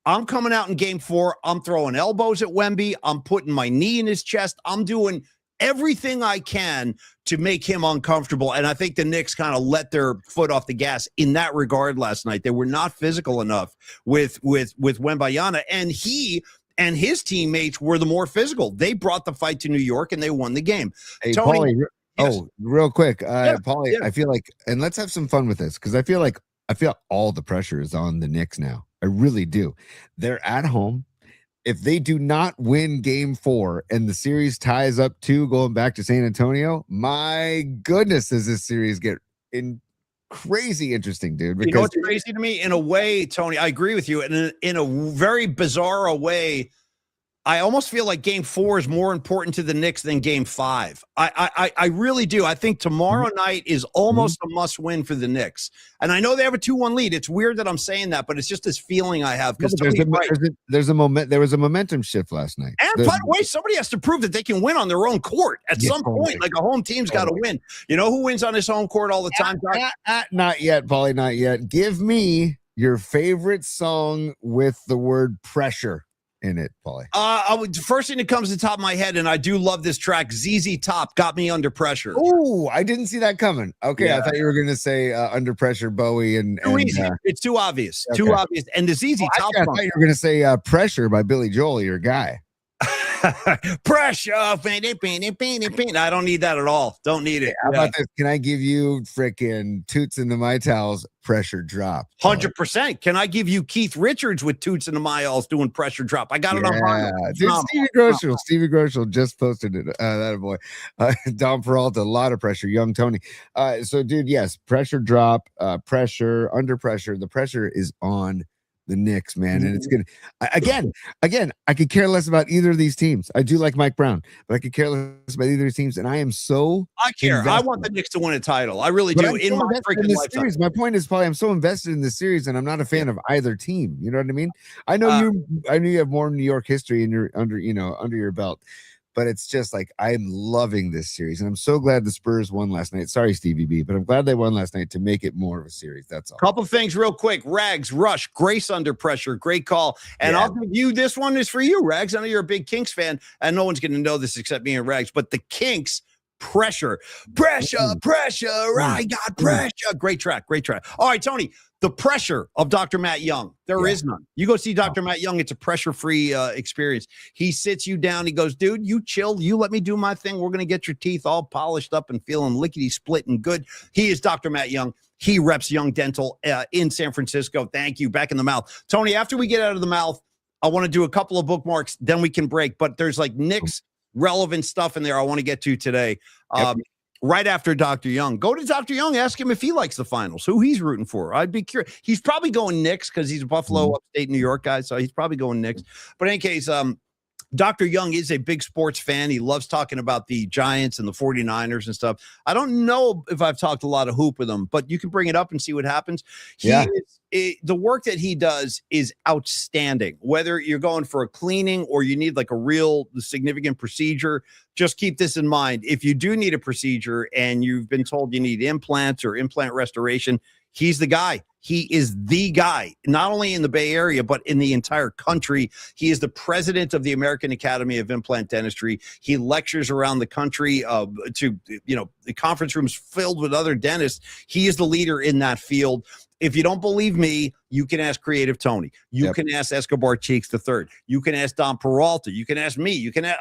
I'm coming out in game 4. I'm throwing elbows at Wemby. I'm putting my knee in his chest. I'm doing everything I can to make him uncomfortable. And I think the Knicks kind of let their foot off the gas in that regard last night. They were not physical enough with Wembayana, and he and his teammates were the more physical. They brought the fight to New York and they won the game. Hey, Tony, Paulie, yes. real quick. Paulie, I feel like, and let's have some fun with this, because I feel all the pressure is on the Knicks now. I really do. They're at home. If they do not win game 4 and the series ties up 2 going back to San Antonio, my goodness, does this series get crazy interesting, dude. Because you know what's crazy to me? In a way, Tony, I agree with you. And in a very bizarre way, I almost feel like game 4 is more important to the Knicks than game 5. I really do. I think tomorrow night is almost a must win for the Knicks. And I know they have a 2-1 lead. It's weird that I'm saying that, but it's just this feeling I have. Because there was a momentum shift last night. And by the way, somebody has to prove that they can win on their own court at some point. Like a home team's got to win. You know who wins on his home court all the time? Not yet, Paulie, not yet. Give me your favorite song with the word pressure in it, Paulie. First thing that comes to the top of my head, and I do love this track, ZZ Top, Got Me Under Pressure. Oh, I didn't see that coming. Okay, I thought you were going to say Under Pressure, Bowie, and easy. It's too obvious. Okay. Too obvious. And the ZZ Top I thought you were going to say Pressure by Billy Joel, your guy. Pressure. I don't need that at all. Don't need it. How about this? Can I give you freaking Toots into My Towels Pressure Drop? 100%. Can I give you Keith Richards with Toots into My Towels doing Pressure Drop? I got it on vinyl. Dude, Stevie Groschel just posted it. That boy. Don Peralta, a lot of pressure. Young Tony. So, dude, yes, Pressure Drop, Pressure, Under Pressure. The pressure is on the Knicks, man, and it's gonna again. I could care less about either of these teams. I do like Mike Brown, but I could care less about either of these teams. And I am so I care. I want the Knicks to win a title. I really do. In my freaking lifetime. Series. My point is, probably I'm so invested in this series, and I'm not a fan of either team. You know what I mean? I know you have more New York history in your under your belt. But it's just like, I'm loving this series. And I'm so glad the Spurs won last night. Sorry, Stevie B, but I'm glad they won last night to make it more of a series. That's all. Couple things real quick. Rags, Rush, Grace Under Pressure. Great call. And I'll give you, this one is for you, Rags. I know you're a big Kinks fan, and no one's going to know this except me and Rags. But the Kinks, Pressure. I got pressure. Great track. All right, Tony. The pressure of Dr. Matt Young. There is none. You go see Dr. Matt Young. It's a pressure-free experience. He sits you down. He goes, dude, you chill. You let me do my thing. We're going to get your teeth all polished up and feeling lickety-split and good. He is Dr. Matt Young. He reps Young Dental in San Francisco. Thank you. Back in the mouth. Tony, after we get out of the mouth, I want to do a couple of bookmarks. Then we can break. But there's like Knicks relevant stuff in there I want to get to today. Right after Dr. Young. Go to Dr. Young, ask him if he likes the finals, who he's rooting for. I'd be curious. He's probably going Knicks because he's a Buffalo upstate New York guy, so he's probably going Knicks. But in any case, Dr. Young is a big sports fan. He loves talking about the Giants and the 49ers and stuff. I don't know if I've talked a lot of hoop with him, but you can bring it up and see what happens. The work that he does is outstanding. Whether you're going for a cleaning or you need like a real significant procedure, just keep this in mind. If you do need a procedure and you've been told you need implants or implant restoration, he's the guy. He is the guy, not only in the Bay Area, but in the entire country. He is the president of the American Academy of Implant Dentistry. He lectures around the country to the conference rooms filled with other dentists. He is the leader in that field. If you don't believe me, you can ask Creative Tony. You can ask Escobar Cheeks III. You can ask Don Peralta. You can ask me. You can ask,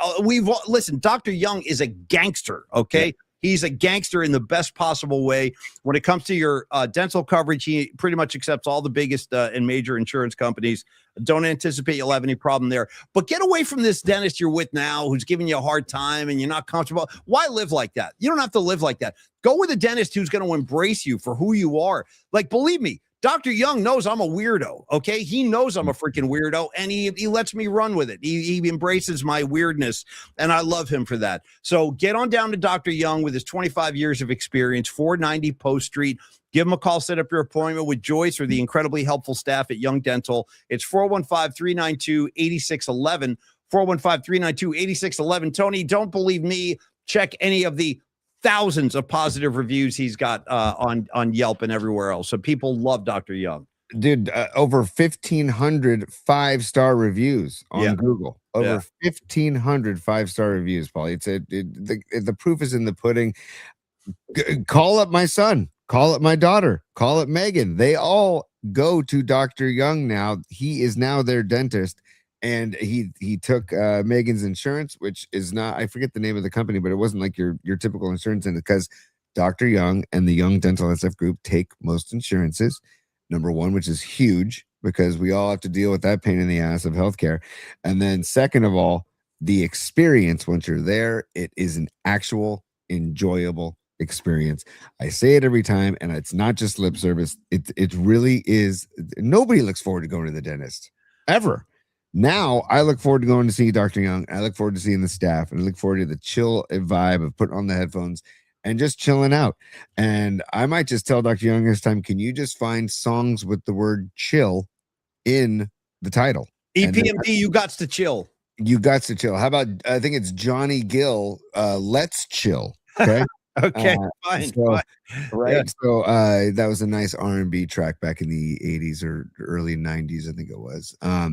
listen, Dr. Young is a gangster, okay? Yep. He's a gangster in the best possible way. When it comes to your dental coverage, he pretty much accepts all the biggest and major insurance companies. Don't anticipate you'll have any problem there. But get away from this dentist you're with now who's giving you a hard time and you're not comfortable. Why live like that? You don't have to live like that. Go with a dentist who's going to embrace you for who you are. Like, believe me, Dr. Young knows I'm a weirdo, okay? He knows I'm a freaking weirdo, and he lets me run with it. He embraces my weirdness, and I love him for that. So get on down to Dr. Young with his 25 years of experience, 490 Post Street. Give him a call, set up your appointment with Joyce or the incredibly helpful staff at Young Dental. It's 415-392-8611, 415-392-8611. Tony, don't believe me. Check any of the thousands of positive reviews he's got on Yelp and everywhere else. So people love Dr. Young. Dude, over 1,500 5-star reviews on Google. Over 1,500 5-star reviews, Paul. The proof is in the pudding. Call up my son. Call up my daughter. Call up Megan. They all go to Dr. Young now. He is now their dentist. And he took Megan's insurance, which is not, I forget the name of the company, but it wasn't like your typical insurance, and because Dr. Young and the Young Dental SF Group take most insurances, number one, which is huge because we all have to deal with that pain in the ass of healthcare. And then second of all, the experience once you're there, it is an actual enjoyable experience. I say it every time, and it's not just lip service. It really is. Nobody looks forward to going to the dentist ever. Now I look forward to going to see Dr. Young. I look forward to seeing the staff, and I look forward to the chill vibe of putting on the headphones and just chilling out. And I might just tell Dr. Young this time, can you just find songs with the word chill in the title? EPMD, you got to chill. You got to chill. How about, I think it's Johnny Gill, Let's Chill. Okay. Okay, fine. So, right. Yeah. So that was a nice R&B track back in the 80s or early 90s, I think it was. I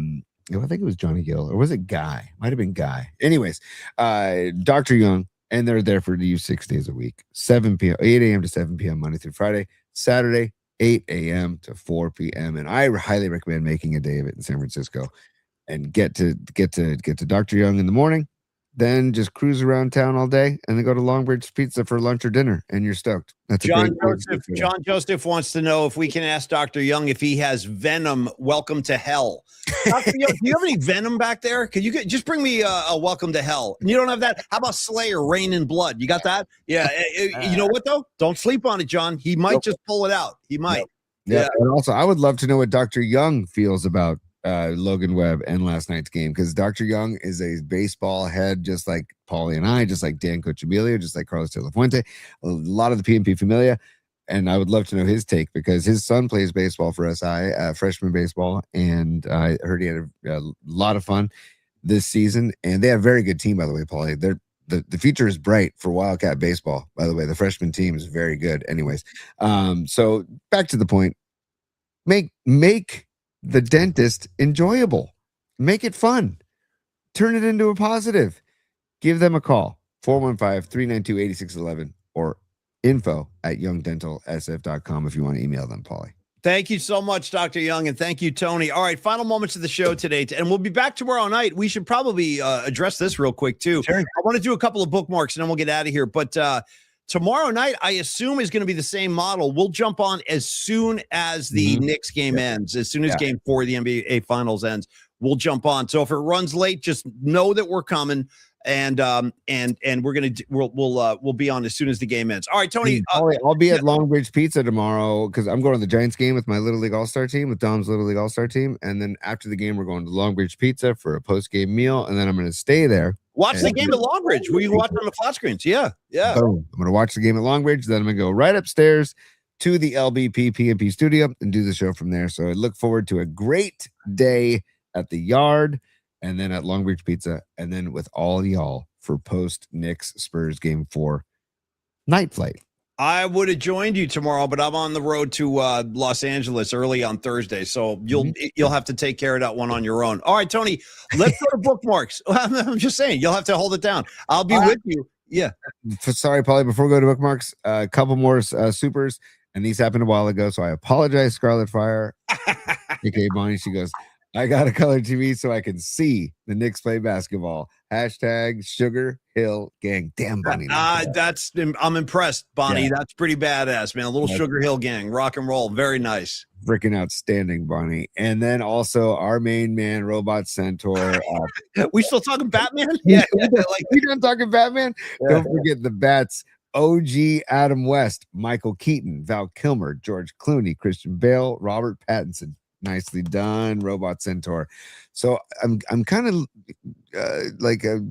think it was Johnny Gill, or was it Guy? Might have been Guy. Anyways, Dr. Young, and they're there for you 6 days a week, 8 a.m. to 7 p.m. Monday through Friday, Saturday, 8 a.m. to 4 p.m. And I highly recommend making a day of it in San Francisco and get to Dr. Young in the morning, then just cruise around town all day, and then go to Longbridge Pizza for lunch or dinner, and you're stoked. That's John Joseph wants to know if we can ask Dr. Young if he has venom. Welcome to hell. Dr. Young, do you have any venom back there? Can you just bring me a welcome to hell? And you don't have that? How about Slayer, Rain in Blood? You got that? Yeah. You know what though? Don't sleep on it, John. He might just pull it out. He might. Yeah. And also, I would love to know what Dr. Young feels about Logan Webb and last night's game, because Dr. Young is a baseball head, just like Paulie and I, just like Dan Cochimilio, just like Carlos De La Fuente, a lot of the PNP Familia, and I would love to know his take because his son plays baseball for SI, freshman baseball, and I heard he had a lot of fun this season, and they have a very good team, by the way, Paulie. The future is bright for Wildcat baseball, by the way. The freshman team is very good. Anyways, so back to the point, make the dentist enjoyable, make it fun, turn it into a positive. Give them a call, 415-392-8611 or info@youngdentalsf.com if you want to email them, Paulie. Thank you so much, Dr. Young, and thank you, Tony. All right, final moments of the show today, and we'll be back tomorrow night. We should probably address this real quick too. Sure. I want to do a couple of bookmarks and then we'll get out of here, but tomorrow night, I assume, is going to be the same model. We'll jump on as soon as the Knicks game ends, as soon as Game 4 of the NBA Finals ends. We'll jump on. So if it runs late, just know that we're coming, and we'll be on as soon as the game ends. All right, Tony. I'll be at Longbridge Pizza tomorrow because I'm going to the Giants game with my Little League All-Star team, with Dom's Little League All-Star team, and then after the game, we're going to Longbridge Pizza for a post-game meal, and then I'm going to stay there. Watch the game at Longbridge. We watch on the flat screens. Yeah. Boom. I'm going to watch the game at Longbridge. Then I'm going to go right upstairs to the LBP PNP studio and do the show from there. So I look forward to a great day at the Yard and then at Longbridge Pizza and then with all y'all for post Knicks Spurs Game 4 night flight. I would have joined you tomorrow, but I'm on the road to Los Angeles early on Thursday, so you'll have to take care of that one on your own. All right, Tony, let's go to bookmarks. I'm just saying, you'll have to hold it down. I'll be with you. Yeah. Sorry, Paulie, before we go to bookmarks, a couple more supers, and these happened a while ago, so I apologize, Scarlet Fire. Okay, Bonnie, she goes, I got a color TV so I can see the Knicks play basketball. # Sugar Hill Gang. Damn, Bonnie. I'm impressed, Bonnie. Yeah. That's pretty badass, man. A little Sugar Hill Gang, rock and roll. Very nice. Freaking outstanding, Bonnie. And then also our main man, Robot Centaur. We still talking Batman? Yeah. We done talking Batman? Yeah. Don't forget the bats. OG Adam West, Michael Keaton, Val Kilmer, George Clooney, Christian Bale, Robert Pattinson. Nicely done, Robot Centaur. So I'm kind of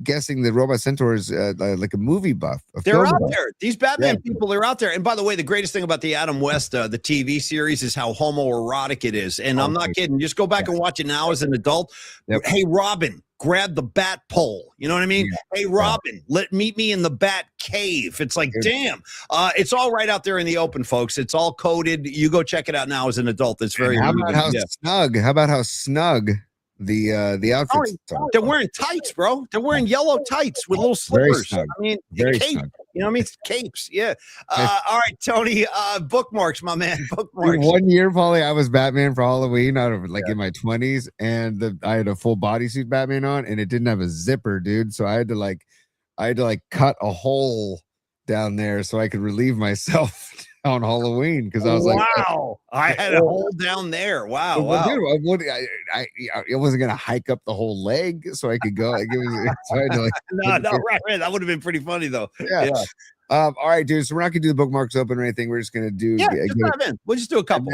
guessing that Robot Centaur is like a movie buff. They're out there. These Batman people are out there. And by the way, the greatest thing about the Adam West, the TV series, is how homoerotic it is. And I'm not kidding. Just go back and watch it now as an adult. Yep. Hey, Robin, grab the bat pole. You know what I mean? Yeah. Hey, Robin, meet me in the bat cave. It's like, damn. It's all right out there in the open, folks. It's all coded. You go check it out now as an adult. It's very snug. How about how snug the outfits are? They're wearing tights, bro. They're wearing yellow tights with little slippers. I mean, very cape. snug. You know what I mean? It's capes. Yeah. All right, Tony. Bookmarks, my man. Bookmarks. Dude, 1 year, Paulie, I was Batman for Halloween. I was in my 20s, and I had a full bodysuit Batman on, and it didn't have a zipper, dude. So I had to cut a hole down there so I could relieve myself on Halloween, because I was wow, I had a hole down there. Wow, wow. Dude, I wasn't gonna hike up the whole leg so I could go. Like, so I had to, right. That would have been pretty funny though. Yeah. All right, dude. So we're not gonna do the bookmarks open or anything. We're just gonna do. We'll just do a couple.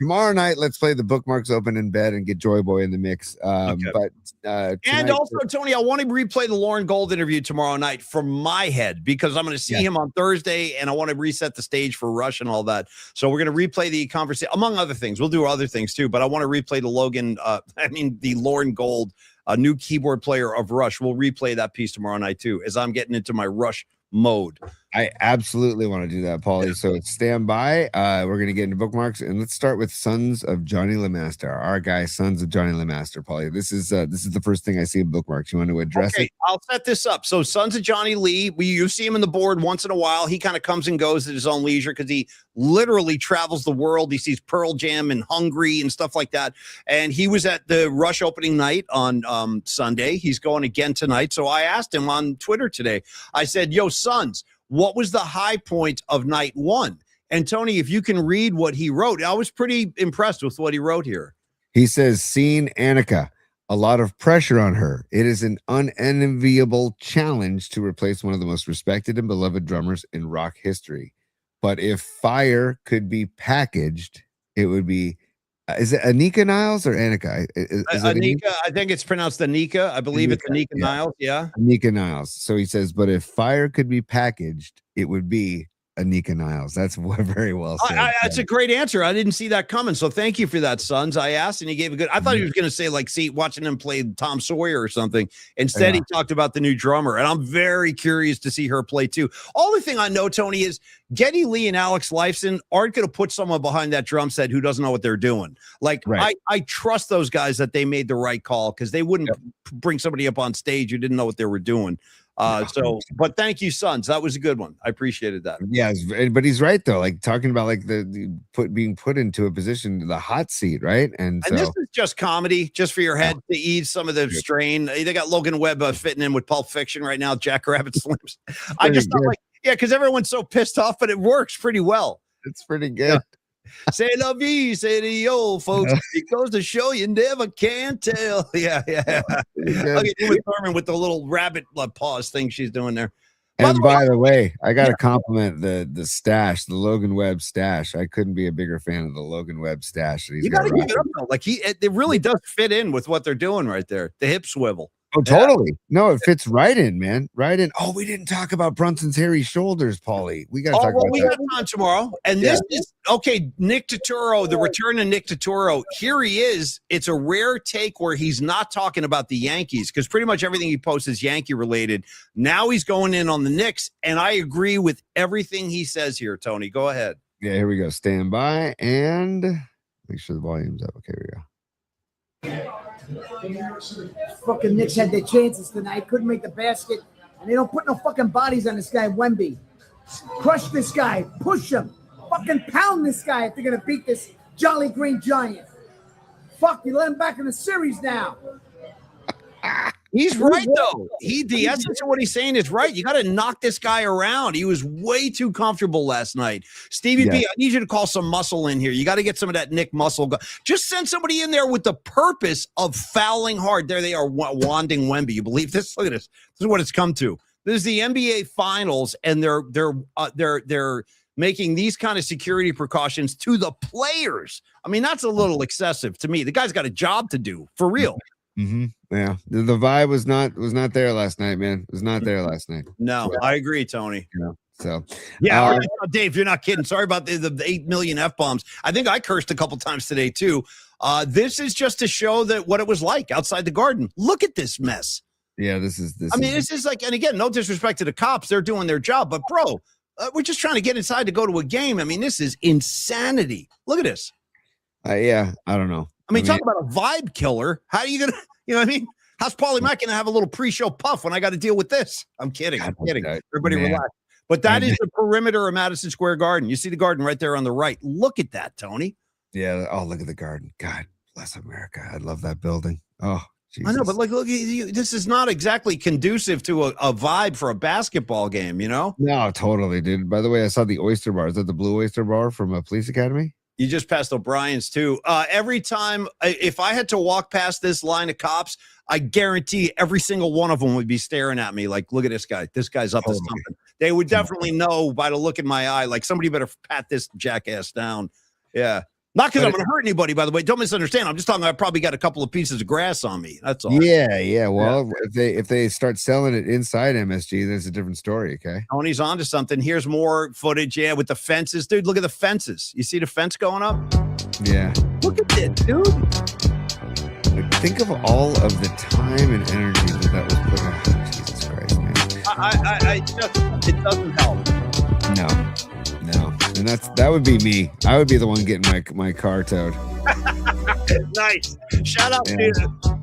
Tomorrow night, let's play the bookmarks open in bed and get Joy Boy in the mix. But and also, Tony, I want to replay the Lauren Gold interview tomorrow night from my head, because I'm going to see him on Thursday, and I want to reset the stage for Rush and all that. So we're going to replay the conversation, among other things. We'll do other things too, but I want to replay the Lauren Gold, a new keyboard player of Rush. We'll replay that piece tomorrow night too, as I'm getting into my Rush mode. I absolutely want to do that, Paulie. So stand by. We're going to get into bookmarks, and let's start with Sons of Johnny LeMaster. Our guy, Sons of Johnny LeMaster, Paulie. This is the first thing I see in bookmarks. You want to address it? I'll set this up. So Sons of Johnny Lee, you see him in the board once in a while. He kind of comes and goes at his own leisure, because he literally travels the world. He sees Pearl Jam and Hungry and stuff like that. And he was at the Rush opening night on Sunday. He's going again tonight. So I asked him on Twitter today. I said, yo, Sons, what was the high point of night one? And Tony, if you can read what he wrote, I was pretty impressed with what he wrote here. He says, "Seeing Annika, a lot of pressure on her. It is an unenviable challenge to replace one of the most respected and beloved drummers in rock history. But if fire could be packaged, it would be." Is it Anika Niles or Annika? Is Anika, I think it's pronounced Anika. I believe it's Anika Niles. Yeah. Anika Niles. So he says, but if fire could be packaged, it would be Anika Niles. That's very well said. That's a great answer. I didn't see that coming. So thank you for that, Sons. I asked and he gave a good. I thought he was going to say, watching him play Tom Sawyer or something. Instead, he talked about the new drummer. And I'm very curious to see her play too. All the thing I know, Tony, is Geddy Lee and Alex Lifeson aren't going to put someone behind that drum set who doesn't know what they're doing. I trust those guys that they made the right call, because they wouldn't bring somebody up on stage who didn't know what they were doing. But thank you, Sons. That was a good one. I appreciated that. Yeah, but he's right though. Like talking about being put into a position, the hot seat, right? And this is just comedy, just for your head to ease some of the strain. They got Logan Webb fitting in with Pulp Fiction right now. Jackrabbit Slims. I just thought because everyone's so pissed off, but it works pretty well. It's pretty good. Yeah. Say la vie, say the old folks. It goes to show you never can tell. Yeah. Okay, with Thurman with the little rabbit paws thing she's doing there. By the way, I got to compliment the stash, the Logan Webb stash. I couldn't be a bigger fan of the Logan Webb stash. You got to give it up though. It really does fit in with what they're doing right there. The hip swivel. Oh, totally. No, it fits right in, man. Right in. Oh, we didn't talk about Brunson's hairy shoulders, Paulie. We got to talk about that. We got time tomorrow. And this is, Nick Turturro, the return of Nick Turturro. Here he is. It's a rare take where he's not talking about the Yankees, because pretty much everything he posts is Yankee related. Now he's going in on the Knicks, and I agree with everything he says here, Tony. Go ahead. Yeah, here we go. Stand by and make sure the volume's up. Okay, here we go. Fucking Knicks had their chances tonight, couldn't make the basket, and they don't put no fucking bodies on this guy Wemby. Crush this guy, push him, fucking pound this guy if they're gonna beat this Jolly Green Giant. Fuck, you let him back in the series now. He's right though. The essence of what he's saying is right. You got to knock this guy around. He was way too comfortable last night. Stevie B, I need you to call some muscle in here. You got to get some of that Nick muscle. Just send somebody in there with the purpose of fouling hard. There they are, wanding Wemby. You believe this? Look at this. This is what it's come to. This is the NBA Finals, and they're making these kind of security precautions to the players. I mean, that's a little excessive to me. The guy's got a job to do for real. Mm-hmm. Yeah, the vibe was not there last night, man. It was not there last night. No, I agree, Tony. Yeah. So yeah, Dave, you're not kidding. Sorry about the 8 million F-bombs. I think I cursed a couple times today too. This is just to show that what it was like outside the Garden. Look at this mess. Yeah, this is. This is like, and again, no disrespect to the cops, they're doing their job, but bro, we're just trying to get inside to go to a game. I mean, this is insanity. Look at this. Yeah, I don't know. I mean, talk about a vibe killer. How are you gonna, you know what I mean? How's Paulie Mack gonna have a little pre-show puff when I got to deal with this? I'm kidding. Everybody relax. But that is the perimeter of Madison Square Garden. You see the Garden right there on the right. Look at that, Tony. Yeah. Oh, look at the Garden. God bless America. I love that building. Oh, Jesus. I know, but look, this is not exactly conducive to a vibe for a basketball game, you know? No, totally, dude. By the way, I saw the Oyster Bar. Is that the Blue Oyster Bar from a Police Academy? You just passed O'Brien's too. Every time, if I had to walk past this line of cops, I guarantee every single one of them would be staring at me like, look at this guy. This guy's up to something. They would definitely know by the look in my eye, like somebody better pat this jackass down. Yeah. Not because I'm going to hurt anybody, by the way. Don't misunderstand. I'm just talking. I probably got a couple of pieces of grass on me. That's all. Yeah. Well, if they start selling it inside MSG, that's a different story. Okay. Tony's onto something. Here's more footage. Yeah, with the fences, dude. Look at the fences. You see the fence going up? Yeah. Look at it, dude. Like, think of all of the time and energy that was put on. Jesus Christ, man. It doesn't help. No. And that would be me. I would be the one getting my car towed. Nice. Shout out to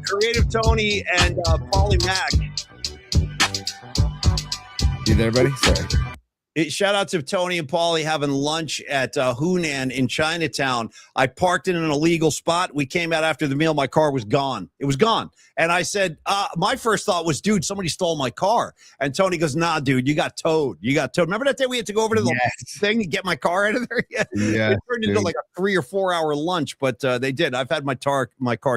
Creative Tony and Paulie Mack. You there, buddy? Sorry. Shout out to Tony and Paulie having lunch at Hunan in Chinatown. I parked in an illegal spot. We came out after the meal. My car was gone. It was gone. And I said, my first thought was, dude, somebody stole my car. And Tony goes, nah, dude, you got towed. Remember that day we had to go over to the thing and get my car out of there? Yeah. It turned into like a 3 or 4 hour lunch, but they did. I've had my car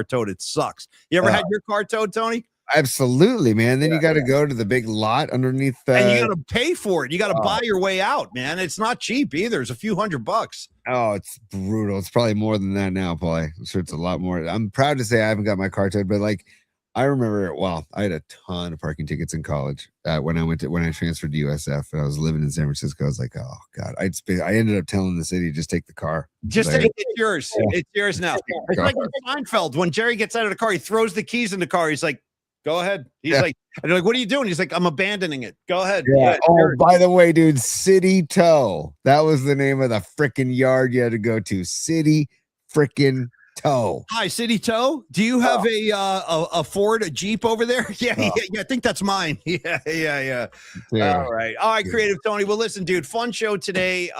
towed. It sucks. You ever had your car towed, Tony? Absolutely, man. Then you got to go to the big lot underneath and you got to pay for it. You got to buy your way out, man. It's not cheap either. It's a few $100. Oh, it's brutal. It's probably more than that now, Paulie. I'm sure it's a lot more. I'm proud to say I haven't got my car towed, but like I remember, I had a ton of parking tickets in college when I transferred to USF and I was living in San Francisco. I was like, oh God, I ended up telling the city, just take the car. Just take it. It's yours. Yeah. It's yours now. It's like in Seinfeld when Jerry gets out of the car, he throws the keys in the car. He's like, go ahead. He's like, and they're like, what are you doing? He's like, I'm abandoning it. Go ahead. Yeah. Oh, by the way, dude, City Tow. That was the name of the freaking yard you had to go to. City freaking Tow. Hi, City Tow. Do you have a Ford, a Jeep over there? Yeah. I think that's mine. Yeah. All right. Creative Tony. Well, listen, dude, fun show today.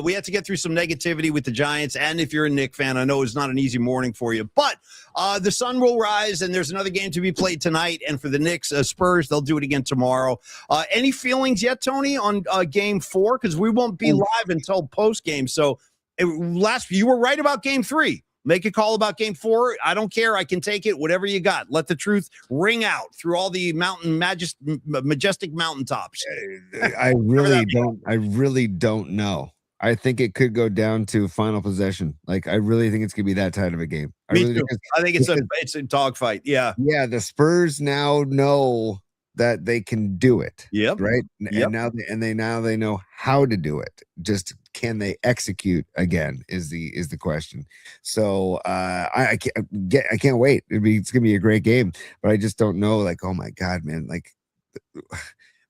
We had to get through some negativity with the Giants. And if you're a Knicks fan, I know it's not an easy morning for you, but the sun will rise and there's another game to be played tonight. And for the Knicks, Spurs, they'll do it again tomorrow. Any feelings yet, Tony, on game 4? Because we won't be live until post game. So you were right about game 3. Make a call about game 4. I don't care. I can take it. Whatever you got. Let the truth ring out through all the majestic mountaintops. I really don't know. I think it could go down to final possession. Like, I really think it's going to be that tight of a game. I think it's a dogfight. Yeah. Yeah. The Spurs now know that they can do it. Yep. Right. Yep. And now they know how to do it. Just can they execute again is the question. So I can't wait. It's gonna be a great game, but I just don't know. Like, oh my God, man! Like,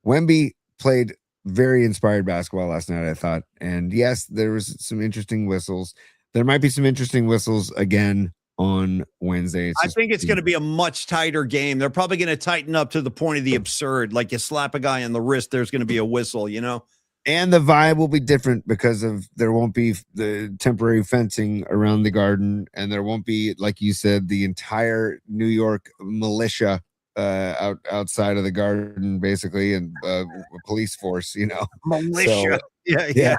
Wemby played very inspired basketball last night, I thought. And yes, there was some interesting whistles. There might be some interesting whistles again on Wednesday. I think it's going to be a much tighter game. They're probably going to tighten up to the point of the absurd. Like you slap a guy on the wrist, there's going to be a whistle, you know? And the vibe will be different because there won't be the temporary fencing around the Garden. And there won't be, like you said, the entire New York militia outside of the Garden, basically, and police force, you know. Militia. So, yeah.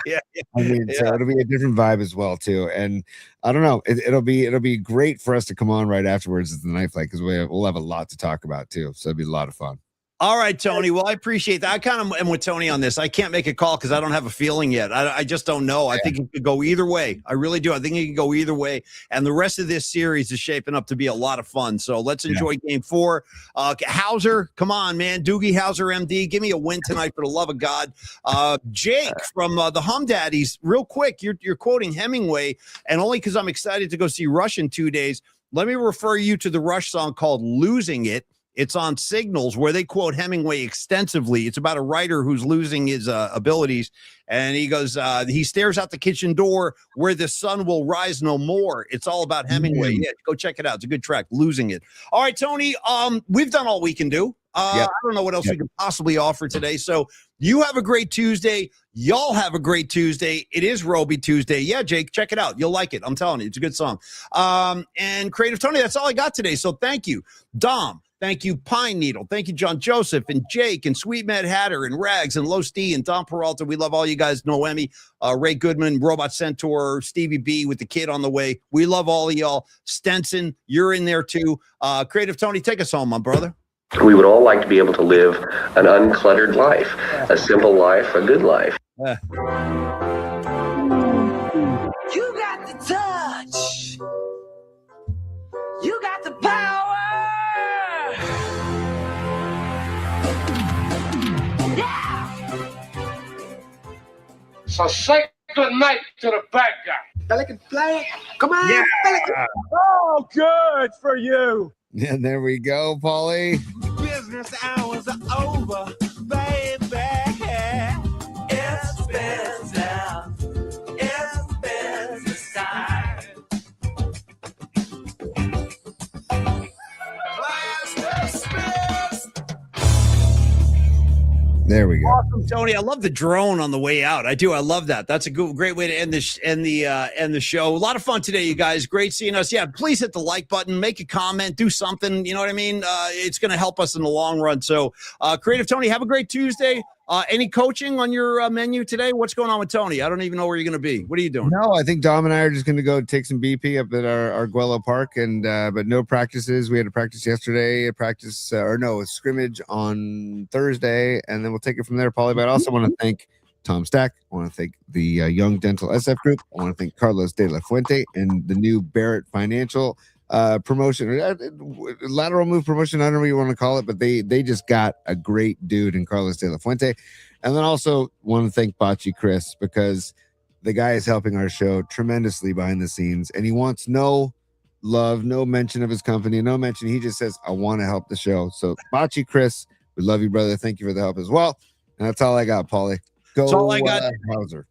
I mean, so it'll be a different vibe as well too. And I don't know, it'll be great for us to come on right afterwards as the night flight because we'll have a lot to talk about too. So it'll be a lot of fun. All right, Tony. Well, I appreciate that. I kind of am with Tony on this. I can't make a call because I don't have a feeling yet. I just don't know. I think it could go either way. I really do. I think it could go either way. And the rest of this series is shaping up to be a lot of fun. So let's enjoy game 4. Hauser, come on, man. Doogie Hauser, MD. Give me a win tonight for the love of God. Jake from the Hum Daddies, real quick. You're quoting Hemingway, and only because I'm excited to go see Rush in 2 days. Let me refer you to the Rush song called Losing It. It's on Signals, where they quote Hemingway extensively. It's about a writer who's losing his abilities. And he goes, he stares out the kitchen door where the sun will rise no more. It's all about Hemingway. Yeah, go check it out. It's a good track, Losing It. All right, Tony, we've done all we can do. I don't know what else we can possibly offer today. So you have a great Tuesday. Y'all have a great Tuesday. It is Roby Tuesday. Yeah, Jake, check it out. You'll like it. I'm telling you, it's a good song. And Creative Tony, that's all I got today. So thank you. Dom. Thank you, Pine Needle. Thank you, John Joseph and Jake and Sweet Mad Hatter and Rags and Los D and Don Peralta. We love all you guys. Noemi, Ray Goodman, Robot Centaur, Stevie B with the kid on the way. We love all of y'all. Stenson, you're in there too. Creative Tony, take us home, my brother. We would all like to be able to live an uncluttered life, a simple life, a good life. You got the touch. You got the power. So say good night to the bad guy. Pelican flag. Come on. Yeah. Pelican. Oh, good for you. Yeah, there we go, Paulie. Business hours are over, baby. It's business. It's business time. There we go. Awesome, Tony. I love the drone on the way out. I do. I love that. That's a great way to end the show. A lot of fun today, you guys. Great seeing us. Yeah, please hit the like button, make a comment, do something. You know what I mean? It's going to help us in the long run. So, Creative Tony, have a great Tuesday. Any coaching on your menu today? What's going on with Tony? I don't even know where you're going to be. What are you doing? No, I think Dom and I are just going to go take some BP up at our Arguello Park, and but no practices. We had a practice yesterday, a scrimmage on Thursday, and then we'll take it from there, Paulie. But I also want to thank Tom Stack. I want to thank the Young Dental SF Group. I want to thank Carlos De La Fuente and the new Barrett Financial promotion, lateral move promotion. I don't know what you want to call it, but they just got a great dude in Carlos De La Fuente. And then also want to thank Bocce Chris, because the guy is helping our show tremendously behind the scenes, and he wants no love, no mention of his company, no mention. He just says, I want to help the show. So Bocce Chris, we love you, brother. Thank you for the help as well. And that's all I got, Paulie. Go. That's all I got. Hauser.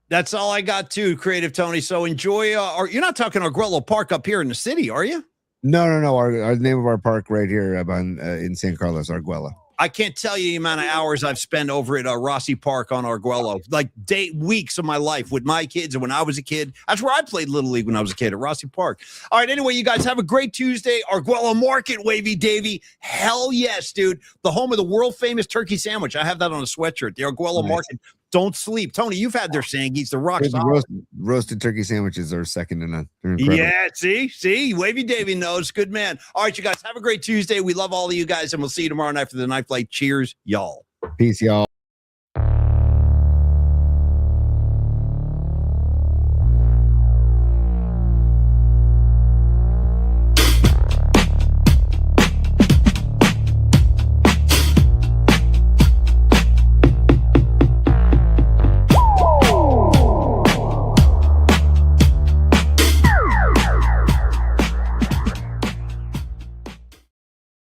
That's all I got too, Creative Tony. So enjoy. You're not talking Arguello Park up here in the city, are you? No. Our name of our park right here in San Carlos, Arguello. I can't tell you the amount of hours I've spent over at Rossi Park on Arguello, like weeks of my life with my kids. And when I was a kid, that's where I played Little League when I was a kid, at Rossi Park. All right. Anyway, you guys have a great Tuesday. Arguello Market, Wavy Davy. Hell yes, dude. The home of the world famous turkey sandwich. I have that on a sweatshirt. The Arguello Market. Don't sleep. Tony, you've had their Sangies, the rock solid. Roasted turkey sandwiches are second to none. Yeah, see, Wavy Davy knows. Good man. All right, you guys have a great Tuesday. We love all of you guys, and we'll see you tomorrow night for the Night Flight. Cheers, y'all. Peace, y'all.